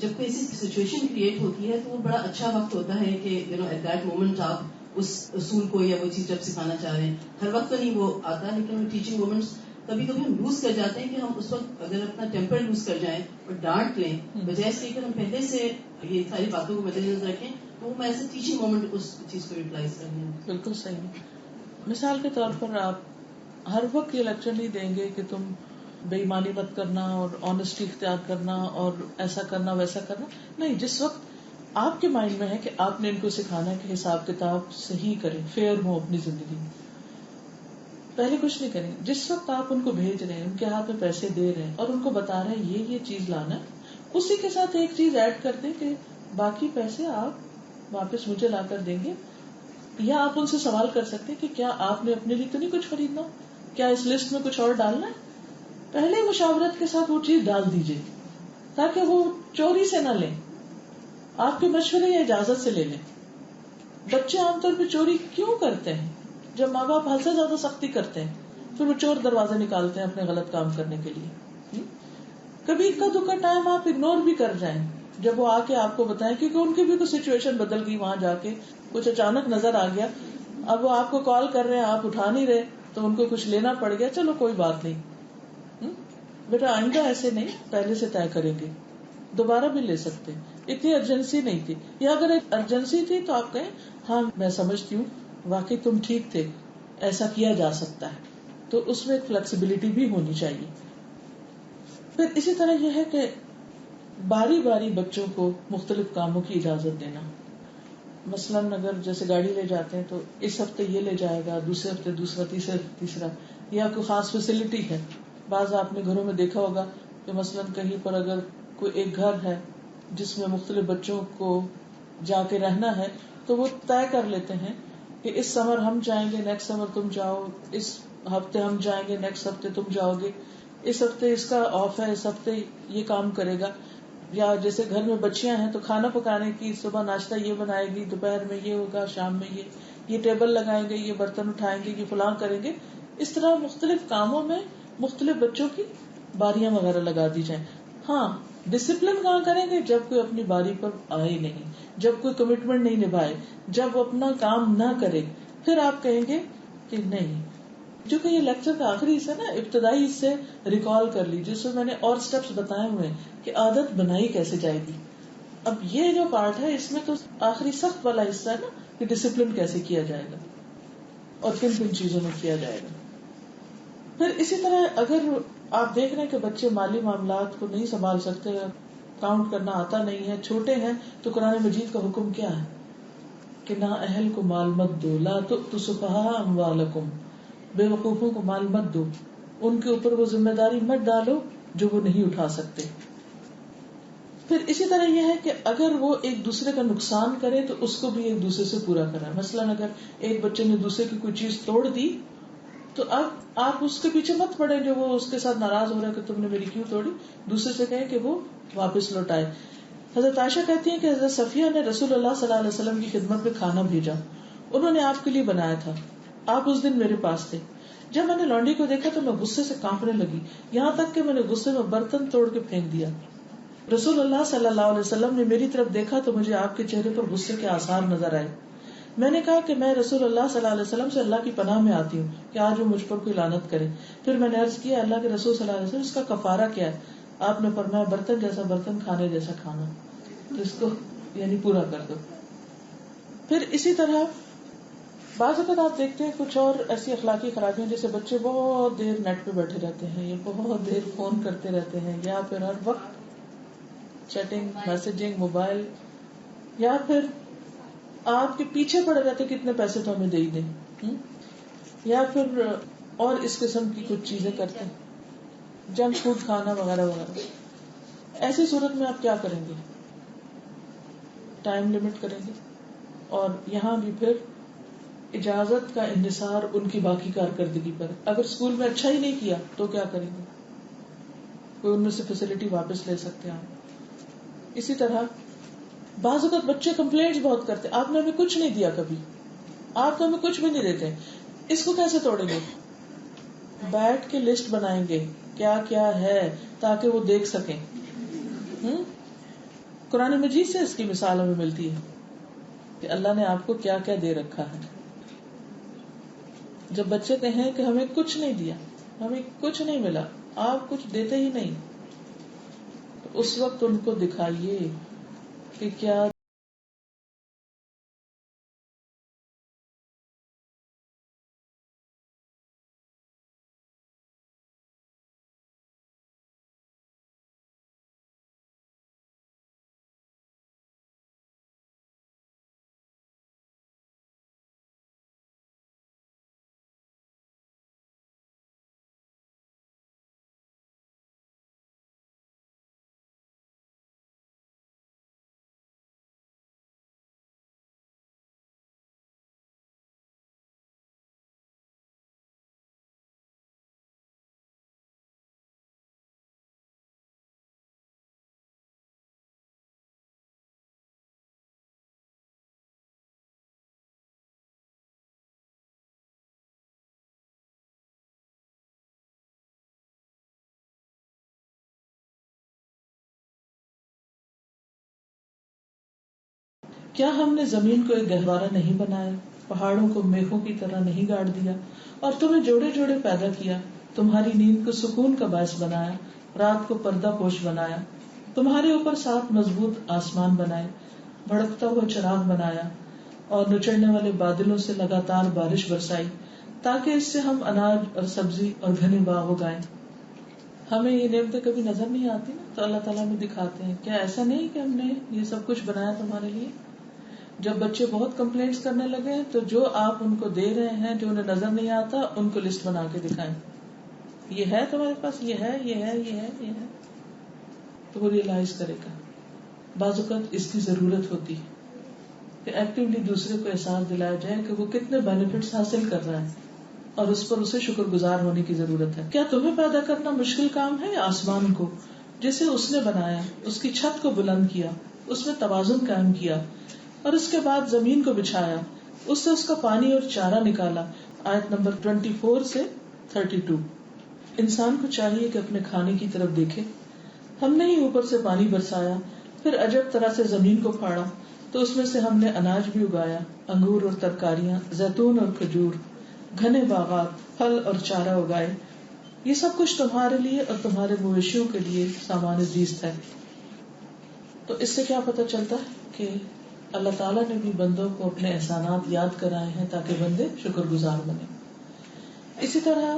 جب کوئی ایسی سچویشن کریٹ ہوتی ہے تو وہ بڑا اچھا وقت ہوتا ہے کہ ایٹ دیٹ مومنٹ آپ اس اصول کو یا وہ چیز جب سکھانا چاہ رہے ہیں. ہر وقت تو نہیں وہ آتا، لیکن وہ ٹیچنگ مومنٹس کبھی کبھی ہم لوز کر جاتے ہیں کہ ہم اس وقت اگر اپنا ٹیمپر لوز کر جائیں اور ڈانٹ لیں، بجائے اس کے کہ ہم پہلے سے یہ ساری باتوں کو مد نظر رکھیں، تو وہ ایسے ٹیچنگ مومنٹ اس چیز کو یوٹیلائز کریں. بالکل صحیح. مثال کے طور پر آپ ہر وقت یہ لیکچر نہیں دیں گے کہ تم بے ایمانی مت کرنا اور آنےسٹی اختیار کرنا اور ایسا کرنا ویسا کرنا. نہیں، جس وقت آپ کے مائنڈ میں ہے کہ آپ نے ان کو سکھانا ہے کہ حساب کتاب صحیح کریں، فیئر ہو اپنی زندگی میں، پہلے کچھ نہیں کریں. جس وقت آپ ان کو بھیج رہے ہیں، ان کے ہاتھ میں پیسے دے رہے ہیں اور ان کو بتا رہے ہیں یہ چیز لانا ہے، اسی کے ساتھ ایک چیز ایڈ کر دیں کہ باقی پیسے آپ واپس مجھے لا کر دیں گے. یا آپ ان سے سوال کر سکتے ہیں کہ کیا آپ نے اپنے لیے تو نہیں کچھ خریدنا، کیا اس لسٹ میں کچھ اور ڈالنا ہے. پہلے مشاورت کے ساتھ وہ چیز ڈال دیجیے تاکہ وہ چوری سے نہ لیں، آپ کے مشورے یا اجازت سے لے لیں. بچے عام طور پہ چوری کیوں کرتے ہیں؟ جب ماں باپ حد سے زیادہ سختی کرتے ہیں پھر وہ چور دروازے نکالتے ہیں اپنے غلط کام کرنے کے لیے. کبھی اکا دکا ٹائم آپ اگنور بھی کر جائیں جب وہ آ کے آپ کو بتائیں، کیونکہ ان کی بھی کوئی سچویشن بدل گئی، وہاں جا کے کچھ اچانک نظر آ گیا، اب وہ آپ کو کال کر رہے ہیں، آپ اٹھا نہیں رہے تو ان کو کچھ لینا پڑ گیا، چلو کوئی بات نہیں بیٹا آئندہ ایسے نہیں، پہلے سے طے کریں گے، دوبارہ بھی لے سکتے، اتنی ارجنسی نہیں تھی. یا اگر ارجنسی تھی تو آپ کہیں ہاں میں سمجھتی ہوں، واقعی تم ٹھیک تھے، ایسا کیا جا سکتا ہے. تو اس میں ایک فلیکسیبلٹی بھی ہونی چاہیے. پھر اسی طرح یہ ہے کہ باری باری بچوں کو مختلف کاموں کی اجازت دینا. مثلاً اگر جیسے گاڑی لے جاتے ہیں تو اس ہفتے یہ لے جائے گا، دوسرے ہفتے دوسرا، تیسرا، یا کوئی خاص فیسلٹی ہے. بعض آپ نے گھروں میں دیکھا ہوگا کہ مثلاً کہیں پر اگر کوئی ایک گھر ہے جس میں مختلف بچوں کو جا کے رہنا ہے تو وہ طے کر لیتے ہیں کہ اس سمر ہم جائیں گے، نیکسٹ سمر تم جاؤ، اس ہفتے ہم جائیں گے، نیکسٹ ہفتے تم جاؤ گے، اس ہفتے اس کا آف ہے، اس ہفتے یہ کام کرے گا. یا جیسے گھر میں بچیاں ہیں تو کھانا پکانے کی، صبح ناشتہ یہ بنائے گی، دوپہر میں یہ ہوگا، شام میں یہ ٹیبل لگائیں گے، یہ برتن اٹھائیں گے، یہ فلاں کریں گے. اس طرح مختلف کاموں میں مختلف بچوں کی باریاں وغیرہ لگا دی جائیں. ہاں، ڈسپلن کہاں کریں گے؟ جب کوئی اپنی باری پر آئے نہیں، جب کوئی کمٹمنٹ نہیں نبھائے، جب وہ اپنا کام نہ کرے، پھر آپ کہیں گے کہ نہیں. جو کہ یہ لیکچر کا آخری حصہ نا، ابتدائی حصے ریکال کر لیجیے، اس میں میں نے اور سٹیپس بتائے ہوئے ہیں کہ عادت بنائی کیسے جائے گی. اب یہ جو پارٹ ہے اس میں تو آخری سخت والا حصہ ہے نا کہ ڈسپلن کیسے کیا جائے گا اور کن کن چیزوں میں کیا جائے گا. پھر اسی طرح اگر آپ دیکھ رہے ہیں کہ بچے مالی معاملات کو نہیں سنبھال سکتے، کاؤنٹ کرنا آتا نہیں ہے، چھوٹے ہیں، تو قرآن مجید کا حکم کیا ہے کہ نہ اہل کو مال مت دو، لا تؤتوا السفہاء اموالکم، بے وقوفوں کو مال مت دو، ان کے اوپر وہ ذمہ داری مت ڈالو جو وہ نہیں اٹھا سکتے. پھر اسی طرح یہ ہے کہ اگر وہ ایک دوسرے کا نقصان کرے تو اس کو بھی ایک دوسرے سے پورا کریں. مثلاً اگر ایک بچے نے دوسرے کی کوئی چیز توڑ دی تو اب آپ اس کے پیچھے مت پڑے جو وہ اس کے ساتھ ناراض ہو رہا ہے کہ تم نے میری کیوں توڑی، دوسرے سے کہیں کہ وہ واپس لوٹائے. حضرت عائشہ کہتی ہیں کہ حضرت صفیہ نے رسول اللہ صلی اللہ علیہ وسلم کی خدمت میں کھانا بھیجا، انہوں نے آپ کے لیے بنایا تھا، آپ اس دن میرے پاس تھے. جب میں نے لونڈی کو دیکھا تو میں غصے سے کانپنے لگی، یہاں تک کہ میں نے غصے میں برتن توڑ کے پھینک دیا. رسول اللہ صلی اللہ علیہ وسلم نے میری طرف دیکھا تو مجھے آپ کے چہرے پر غصے کے آثار نظر آئے. میں نے کہا کہ میں رسول اللہ صلی اللہ علیہ وسلم سے اللہ کی پناہ میں آتی ہوں کہ آج وہ مجھ پر کوئی لعنت کرے. پھر میں نے عرض کیا اللہ کے رسول صلی اللہ علیہ وسلم اس کا کفارہ کیا ہے؟ آپ نے فرمایا برتن جیسا برتن، کھانے جیسا کھانا، تو اس کو یعنی پورا کر دو. پھر اسی طرح بعض اوقات آپ دیکھتے ہیں کچھ اور ایسی اخلاقی خرابیاں، جیسے بچے بہت دیر نیٹ پہ بیٹھے رہتے ہیں یا بہت دیر فون کرتے رہتے ہیں، یا پھر ہر وقت چیٹنگ، میسجنگ، موبائل، یا پھر آپ کے پیچھے پڑے رہتے کتنے پیسے تو ہمیں دے ہی دیں، یا پھر اور اس قسم کی کچھ چیزیں کرتے ہیں، جنک فوڈ کھانا وغیرہ وغیرہ. ایسی صورت میں آپ کیا کریں گے؟ ٹائم لمٹ کریں گے. اور یہاں بھی پھر اجازت کا انحصار ان کی باقی کارکردگی پر. اگر اسکول میں اچھا ہی نہیں کیا تو کیا کریں گے؟ کوئی ان میں سے فیسلٹی واپس لے سکتے ہیں آپ. اسی طرح بعض اوقات بچے کمپلینٹس بہت کرتے, آپ نے ہمیں کچھ نہیں دیا, کبھی آپ تو ہمیں کچھ بھی نہیں دیتے. اس کو کیسے توڑیں گے؟ بیٹھ کے لسٹ بنائیں گے کیا کیا ہے تاکہ وہ دیکھ سکیں. قرآن مجید سے اس کی مثال ہمیں ملتی ہے کہ اللہ نے آپ کو کیا کیا دے رکھا ہے. جب بچے کہیں کہ ہمیں کچھ نہیں دیا, ہمیں کچھ نہیں ملا, آپ کچھ دیتے ہی نہیں, تو اس وقت ان کو دکھائیے کہ کیا ہم نے زمین کو ایک گہوارہ نہیں بنایا, پہاڑوں کو میخوں کی طرح نہیں گاڑ دیا, اور تمہیں جوڑے جوڑے پیدا کیا, تمہاری نیند کو سکون کا باعث بنایا, رات کو پردہ پوش بنایا, تمہارے اوپر 7 مضبوط آسمان بنائے, بھڑکتا ہوا چراغ بنایا, اور نچڑنے والے بادلوں سے لگاتار بارش برسائی تاکہ اس سے ہم اناج اور سبزی اور گھنے باغ اگائیں. ہمیں یہ نعمتیں کبھی نظر نہیں آتی نا, تو اللہ تعالیٰ میں دکھاتے ہیں. کیا ایسا نہیں کہ ہم نے یہ سب کچھ بنایا تمہارے لیے؟ جب بچے بہت کمپلینٹس کرنے لگے تو جو آپ ان کو دے رہے ہیں, جو انہیں نظر نہیں آتا, ان کو لسٹ بنا کے دکھائیں. یہ ہے تمہارے پاس, یہ ہے, یہ ہے, یہ ہے, یہ ہے, تو وہ ریئلائز کرے گا. بعض اوقات اس کی ضرورت ہوتی ہے کہ ایکٹیولی دوسرے کو احساس دلایا جائے کہ وہ کتنے بینیفٹس حاصل کر رہا ہے, اور اس پر اسے شکر گزار ہونے کی ضرورت ہے. کیا تمہیں پیدا کرنا مشکل کام ہے یا آسمان کو جسے اس نے بنایا, اس کی چھت کو بلند کیا, اس میں توازن قائم کیا, اور اس کے بعد زمین کو بچھایا, اس سے اس کا پانی اور چارہ نکالا. آیت نمبر 24 سے 32. انسان کو چاہیے کہ اپنے کھانے کی طرف دیکھے. ہم نے ہی اوپر سے پانی برسایا, پھر عجب طرح سے زمین کو پھاڑا تو اس میں سے ہم نے اناج بھی اگایا, انگور اور ترکاریاں, زیتون اور کھجور, گھنے باغات, پھل اور چارہ اگائے. یہ سب کچھ تمہارے لیے اور تمہارے مویشیوں کے لیے سامان زیست ہے. تو اس سے کیا پتہ چلتا ہے کہ اللہ تعالیٰ نے بھی بندوں کو اپنے احسانات یاد کرائے ہیں تاکہ بندے شکر گزار بنے. اسی طرح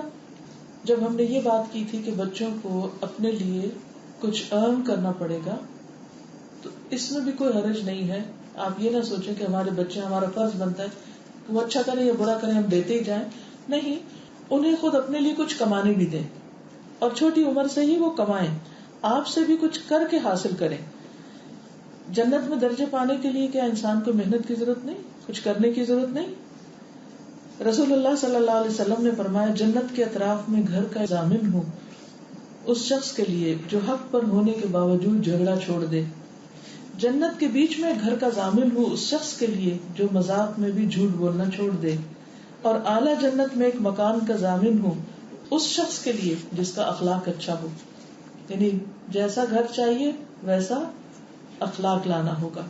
جب ہم نے یہ بات کی تھی کہ بچوں کو اپنے لیے کچھ ارن کرنا پڑے گا, تو اس میں بھی کوئی حرج نہیں ہے. آپ یہ نہ سوچیں کہ ہمارے بچے, ہمارا فرض بنتا ہے وہ اچھا کریں یا برا کریں ہم دیتے ہی جائیں. نہیں, انہیں خود اپنے لیے کچھ کمانے بھی دیں, اور چھوٹی عمر سے ہی وہ کمائیں, آپ سے بھی کچھ کر کے حاصل کریں. جنت میں درجے پانے کے لیے کیا انسان کو محنت کی ضرورت نہیں, کچھ کرنے کی ضرورت نہیں؟ رسول اللہ صلی اللہ علیہ وسلم نے فرمایا, جنت کے اطراف میں گھر کا ضامن ہو اس شخص کے لیے جو حق پر ہونے کے باوجود جھگڑا چھوڑ دے. جنت کے بیچ میں گھر کا ضامن ہو اس شخص کے لیے جو مذاق میں بھی جھوٹ بولنا چھوڑ دے. اور اعلیٰ جنت میں ایک مکان کا ضامن ہو اس شخص کے لیے جس کا اخلاق اچھا ہو. یعنی جیسا گھر چاہیے ویسا اخلاق لانا ہوگا.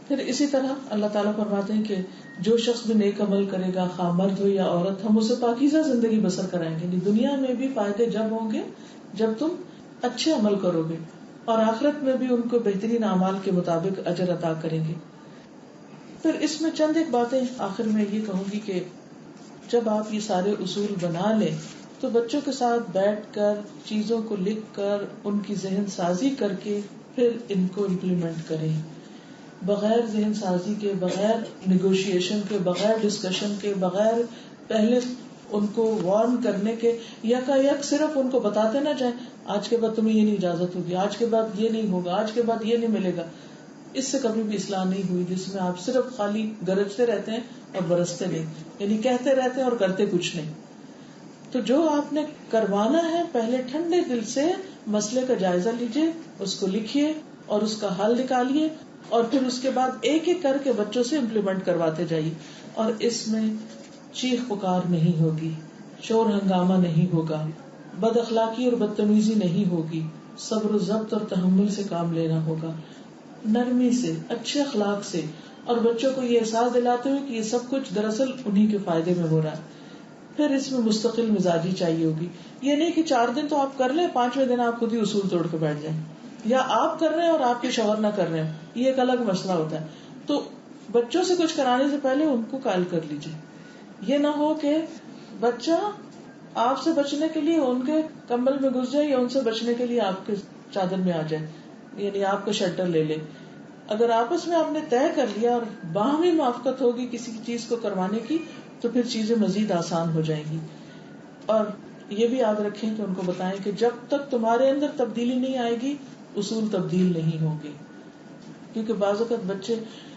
پھر اسی طرح اللہ تعالیٰ فرماتے ہیں کہ جو شخص بھی نیک عمل کرے گا, خواہ مرد ہو یا عورت, ہم اسے پاکیزہ زندگی بسر کرائیں گے. یعنی دنیا میں بھی فائدے جب ہوں گے جب تم اچھے عمل کرو گے, اور آخرت میں بھی ان کو بہترین اعمال کے مطابق اجر عطا کریں گے. پھر اس میں چند ایک باتیں آخر میں یہ کہوں گی کہ جب آپ یہ سارے اصول بنا لیں تو بچوں کے ساتھ بیٹھ کر چیزوں کو لکھ کر ان کی ذہن سازی کر کے پھر ان کو امپلیمنٹ کریں. بغیر ذہن سازی کے, بغیر نیگوشیشن کے, بغیر ڈسکشن کے, بغیر پہلے ان کو وارن کرنے کے, یک صرف ان کو بتاتے نہ جائیں آج کے بعد تمہیں یہ نہیں اجازت ہوگی, آج کے بعد یہ نہیں ہوگا, آج کے بعد یہ نہیں ملے گا. اس سے کبھی بھی اصلاح نہیں ہوئی جس میں آپ صرف خالی گرجتے رہتے ہیں اور برستے نہیں، یعنی کہتے رہتے ہیں اور کرتے کچھ نہیں. تو جو آپ نے کروانا ہے پہلے ٹھنڈے دل سے مسئلے کا جائزہ لیجئے، اس کو لکھیے اور اس کا حل نکالیے، اور پھر اس کے بعد ایک ایک کر کے بچوں سے امپلیمنٹ کرواتے جائیے. اور اس میں چیخ پکار نہیں ہوگی، شور ہنگامہ نہیں ہوگا، بد اخلاقی اور بدتمیزی نہیں ہوگی، صبر و ضبط اور تحمل سے کام لینا ہوگا، نرمی سے، اچھے اخلاق سے، اور بچوں کو یہ احساس دلاتے ہوئے کہ یہ سب کچھ دراصل انہی کے فائدے میں ہو رہا ہے. پھر اس میں مستقل مزاجی چاہیے ہوگی. یہ نہیں کہ 4 دن تو آپ کر لیں، 5ویں دن آپ خود ہی اصول توڑ کے بیٹھ جائیں، یا آپ کر رہے ہیں اور آپ کے شوہر نہ کر رہے ہیں، یہ ایک الگ مسئلہ ہوتا ہے. تو بچوں سے کچھ کرانے سے پہلے ان کو قائل کر لیجیے. یہ نہ ہو کہ بچہ آپ سے بچنے کے لیے ان کے کمبل میں گھس جائے یا ان سے بچنے کے لیے آپ کے چادر میں آ جائے، یعنی آپ کا شیلٹر لے لے. اگر آپس میں آپ نے طے کر لیا اور باہمی موافقت ہوگی کسی چیز کو کروانے کی، تو پھر چیزیں مزید آسان ہو جائیں گی. اور یہ بھی یاد رکھیں کہ ان کو بتائیں کہ جب تک تمہارے اندر تبدیلی نہیں آئے گی اصول تبدیل نہیں ہوں گے. کیونکہ بعض اوقات بچے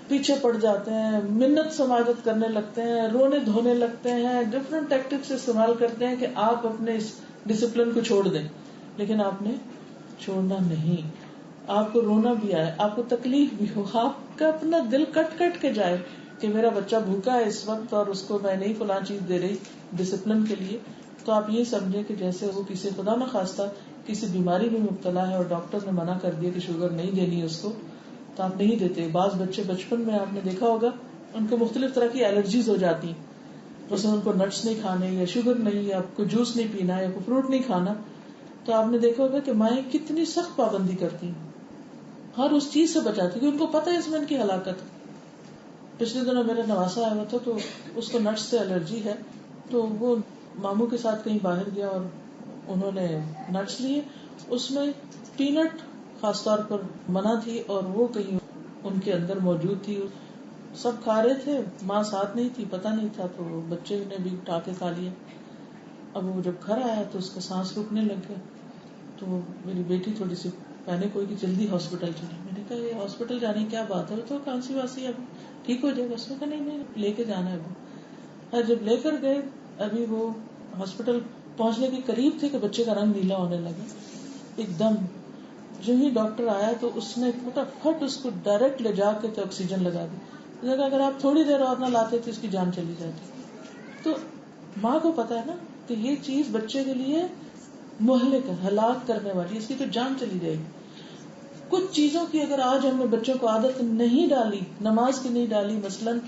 پیچھے پڑ جاتے ہیں، منت سماجت کرنے لگتے ہیں، رونے دھونے لگتے ہیں، ڈفرینٹ ٹیکٹکس استعمال کرتے ہیں کہ آپ اپنے اس ڈسپلن کو چھوڑ دیں. لیکن آپ نے چھوڑنا نہیں. آپ کو رونا بھی آئے، آپ کو تکلیف بھی ہو، آپ کا اپنا دل کٹ کٹ کے جائے کہ میرا بچہ بھوکا ہے اس وقت اور اس کو میں نہیں فلاں چیز دے رہی ڈسپلن کے لیے، تو آپ یہ سمجھیں کہ جیسے وہ کسی خدا نہ خواستہ کسی بیماری میں مبتلا ہے اور ڈاکٹر نے منع کر دیا کہ شوگر نہیں دینی ہے اس کو، تو آپ نہیں دیتے. بعض بچے بچپن میں آپ نے دیکھا ہوگا ان کو مختلف طرح کی الرجیز ہو جاتی ہیں، بس ان کو نٹس نہیں کھانے یا شوگر نہیں یا آپ کو جوس نہیں پینا یا کوئی فروٹ نہیں کھانا، تو آپ نے دیکھا ہوگا کہ مائیں کتنی سخت پابندی کرتی ہیں، ہر اس چیز سے بچاتی کہ ان کو پتہ ہے اس میں ان کی ہلاکت. پچھلے دنوں میرا نواسا آیا ہوا تھا تو اس کو نٹس سے الرجی ہے، تو وہ ماموں کے ساتھ کہیں باہر گیا اور انہوں نے نٹس لیے، اس میں پینٹ خاص طور پر منع تھی اور وہ کہیں ان کے اندر موجود تھی. سب کھا رہے تھے، ماں ساتھ نہیں تھی، پتہ نہیں تھا، تو بچے نے بھی اٹھا کے کھا لیا. اب وہ جب گھر آیا تو اس کا سانس رکنے لگ گیا، تو میری بیٹی تھوڑی سی پینک ہوئی کہ جلدی ہاسپٹل چلے. میں نے کہا یہ ہاسپٹل جانے کی کیا بات ہے، تو کھانسی وانسی اب ٹھیک ہو جائے گا. اس نے کہا نہیں لے کے جانا ہے وہ. جب لے کر گئے، ابھی وہ ہاسپٹل پہنچنے کے قریب تھے کہ بچے کا رنگ نیلا ہونے لگا ایک دم. جو ہی ڈاکٹر آیا تو اس نے فٹافٹ اس کو ڈائریکٹ لے جا کے تو آکسیجن لگا دی. اگر آپ تھوڑی دیر اور نہ لاتے تو اس کی جان چلی جاتی. تو ماں کو پتا ہے نا کہ یہ چیز بچے کے لیے مہلک ہے، ہلاک کرنے والی، اس کی تو جان چلی جائے گی. کچھ چیزوں کی اگر آج ہم نے بچوں کو عادت نہیں ڈالی، نماز کی نہیں ڈالی، مثلاً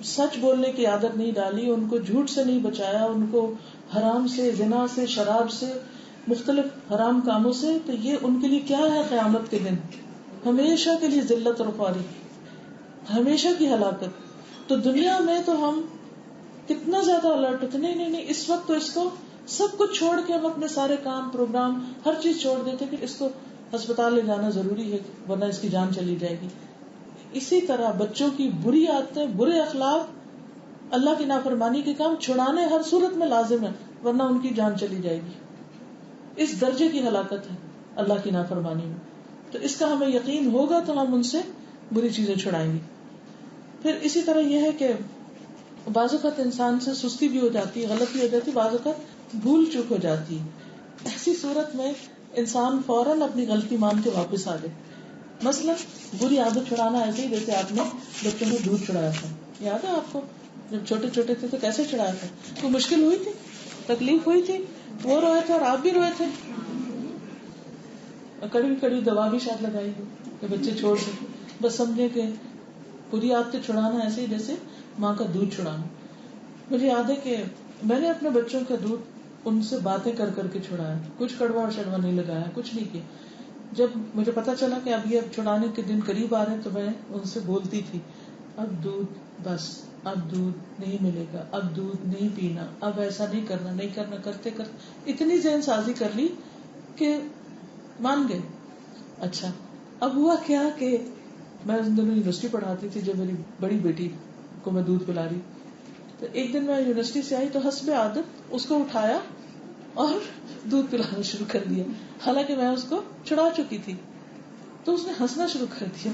سچ بولنے کی عادت نہیں ڈالی، ان کو جھوٹ سے نہیں بچایا، ان کو حرام سے، زنا سے، شراب سے، مختلف حرام کاموں سے، تو یہ ان کے لیے کیا ہے؟ قیامت کے دن ہمیشہ کے لیے ذلت اور خواری، ہمیشہ کی ہلاکت. تو دنیا میں تو ہم کتنا زیادہ الرٹ ہوتے، نہیں اس وقت تو اس کو سب کچھ چھوڑ کے ہم اپنے سارے کام، پروگرام، ہر چیز چھوڑ دیتے کہ اس کو ہسپتال لے جانا ضروری ہے ورنہ اس کی جان چلی جائے گی. اسی طرح بچوں کی بری عادتیں، برے اخلاق، اللہ کی نافرمانی کے کام چھڑانے ہر صورت میں لازم ہے ورنہ ان کی جان چلی جائے گی. اس درجے کی ہلاکت ہے اللہ کی نافرمانی میں. تو اس کا ہمیں یقین ہوگا تو ہم ان سے بری چیزیں چھڑائیں گے. پھر اسی طرح یہ ہے کہ بعض اوقات انسان سے سستی بھی ہو جاتی ہے، غلطی ہو جاتی ہے، بعض اوقات بھول چوک ہو جاتی ہے. ایسی صورت میں انسان فوراً اپنی غلطی مان کے واپس آ جائے. مثلا بری عادت چھڑانا ایسے ہی جیسے آپ نے بچوں کو دودھ چھڑایا تھا. یاد ہے آپ کو جب چھوٹے چھوٹے تھے تو کیسے چھڑایا تھا؟ کوئی مشکل ہوئی تھی، تکلیف ہوئی تھی، وہ روئے تھے اور آپ بھی روئے تھے، کڑی کڑی دوا بھی شاید لگائی ہو کہ بچے چھوڑ دیں. بس سمجھے کہ بری عادتیں چھڑانا ایسے ہی جیسے ماں کا دودھ چھڑانا. مجھے یاد ہے کہ میں نے اپنے بچوں کا دودھ ان سے باتیں کر کر کے چھڑایا، کچھ کڑوا اور شڑوا نہیں لگایا، کچھ نہیں کیا. جب مجھے پتا چلا کہ اب یہ چھڑانے کے دن قریب آ رہے ہیں تو میں ان سے بولتی تھی اب دودھ بس، اب دودھ نہیں ملے گا، اب دودھ نہیں پینا، اب ایسا نہیں کرنا کرتے کرتے اتنی ذہن سازی کر لی کہ مان گئے. اچھا اب ہوا کیا کہ میں ان دنوں یونیورسٹی پڑھاتی تھی، جب میری بڑی بیٹی کو میں دودھ پلا رہی، تو ایک دن میں یونیورسٹی سے آئی تو حسب عادت اس کو اٹھایا اور دودھ پلانا شروع کر دیا، حالانکہ میں اس کو چھڑا چکی تھی. تو اس نے ہنسنا شروع کر دیا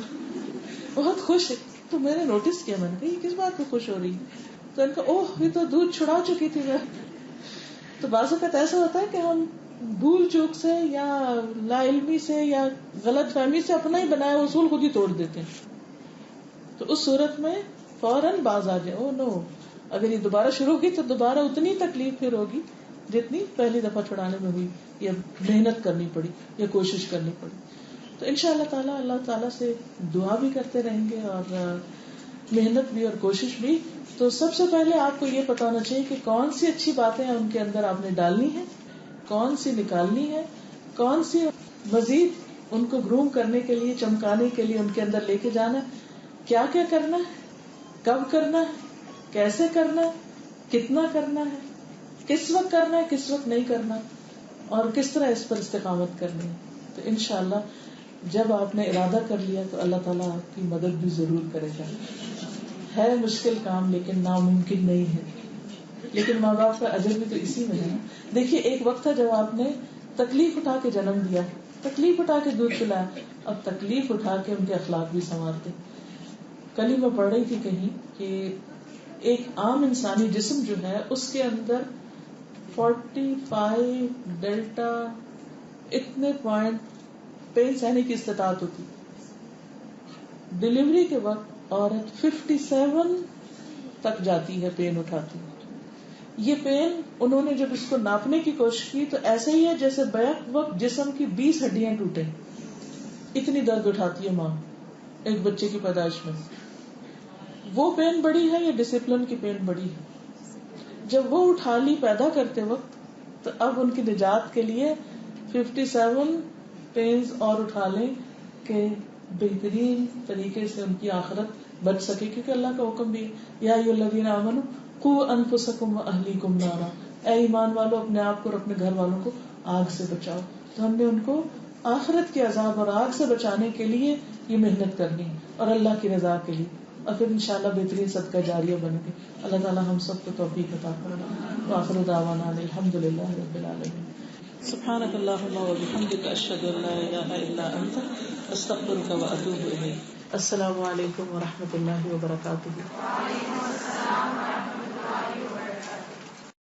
بہت خوش ہے. تو میں نے نوٹس کیا, میں نے کہا یہ کس بات پہ خوش ہو رہی ہے؟ تو ان کا اوہ یہ تو دودھ چھڑا چکی تھی میں. تو بعض اوقات ایسا ہوتا ہے کہ ہم بھول چوک سے یا لا علمی سے یا غلط فہمی سے اپنا ہی بنایا اصول خود ہی توڑ دیتے ہیں. تو اس صورت میں فوراً باز آ جائے, او نو, اگر یہ دوبارہ شروع ہوگی تو دوبارہ اتنی تکلیف پھر ہوگی جتنی پہلی دفعہ چھڑانے میں ہوئی, یا محنت کرنی پڑی یا کوشش کرنی پڑی. تو انشاءاللہ تعالی اللہ تعالیٰ سے دعا بھی کرتے رہیں گے اور محنت بھی اور کوشش بھی. تو سب سے پہلے آپ کو یہ پتا ہونا چاہیے کہ کون سی اچھی باتیں ہیں ان کے اندر آپ نے ڈالنی ہے, کون سی نکالنی ہے, کون سی مزید ان کو گروم کرنے کے لیے, چمکانے کے لیے ان کے اندر لے کے جانا ہے, کیا کیا کرنا ہے, کب کرنا ہے, کیسے کرنا ہے, کتنا کرنا ہے, کس وقت کرنا ہے, کس وقت نہیں کرنا, اور کس طرح اس پر استقامت کرنی ہے. تو انشاءاللہ جب آپ نے ارادہ کر لیا تو اللہ تعالیٰ آپ کی مدد بھی ضرور کرے گا. ہے مشکل کام لیکن ناممکن نہیں ہے, لیکن ماں باپ کا اجر بھی تو اسی میں ہے. دیکھیے ایک وقت تھا جب آپ نے تکلیف اٹھا کے جنم دیا, تکلیف اٹھا کے دودھ پلایا, اب تکلیف اٹھا کے ان کے اخلاق بھی سنوارتے. کل ہی میں پڑھ رہی تھی کہیں کہ ایک عام انسانی جسم جو ہے اس کے اندر 45 ڈیلٹا اتنے پوائنٹ پین سہنے کی استطاعت ہوتی. ڈلیوری کے وقت عورت 57 تک جاتی ہے پین اٹھاتی. یہ پین انہوں نے جب اس کو ناپنے کی کوشش کی تو ایسے ہی ہے جیسے بیک وقت جسم کی 20 ہڈیاں ٹوٹے. اتنی درد اٹھاتی ہے ماں ایک بچے کی پیدائش میں. وہ پین بڑی ہے یا ڈسپلن کی پین بڑی ہے؟ جب وہ اٹھا لی پیدا کرتے وقت تو اب ان کی نجات کے لیے 57 پینز اور اٹھا لیں کہ بہترین طریقے سے ان کی آخرت بچ سکے. کیونکہ اللہ کا حکم بھی یا ایھا الذین آمنوا قوا انفسکم واہلیکم نارا, اے ایمان والو اپنے آپ کو اور اپنے گھر والوں کو آگ سے بچاؤ. تو ہم نے ان کو آخرت کے عذاب اور آگ سے بچانے کے لیے یہ محنت کرنی ہے اور اللہ کی رضا کے لیے, اور پھر انشاءاللہ بہترین صدقہ جاریہ بنے گی. اللہ تعالی ہم سب کو توفیق عطا فرمائے. وآخر دعوانا الحمدللہ رب العالمین. سبحانک اللہم وبحمدک اشہد ان لا الہ الا انت استغفرک واتوب الیک. السلام علیکم ورحمۃ اللہ وبرکاتہ.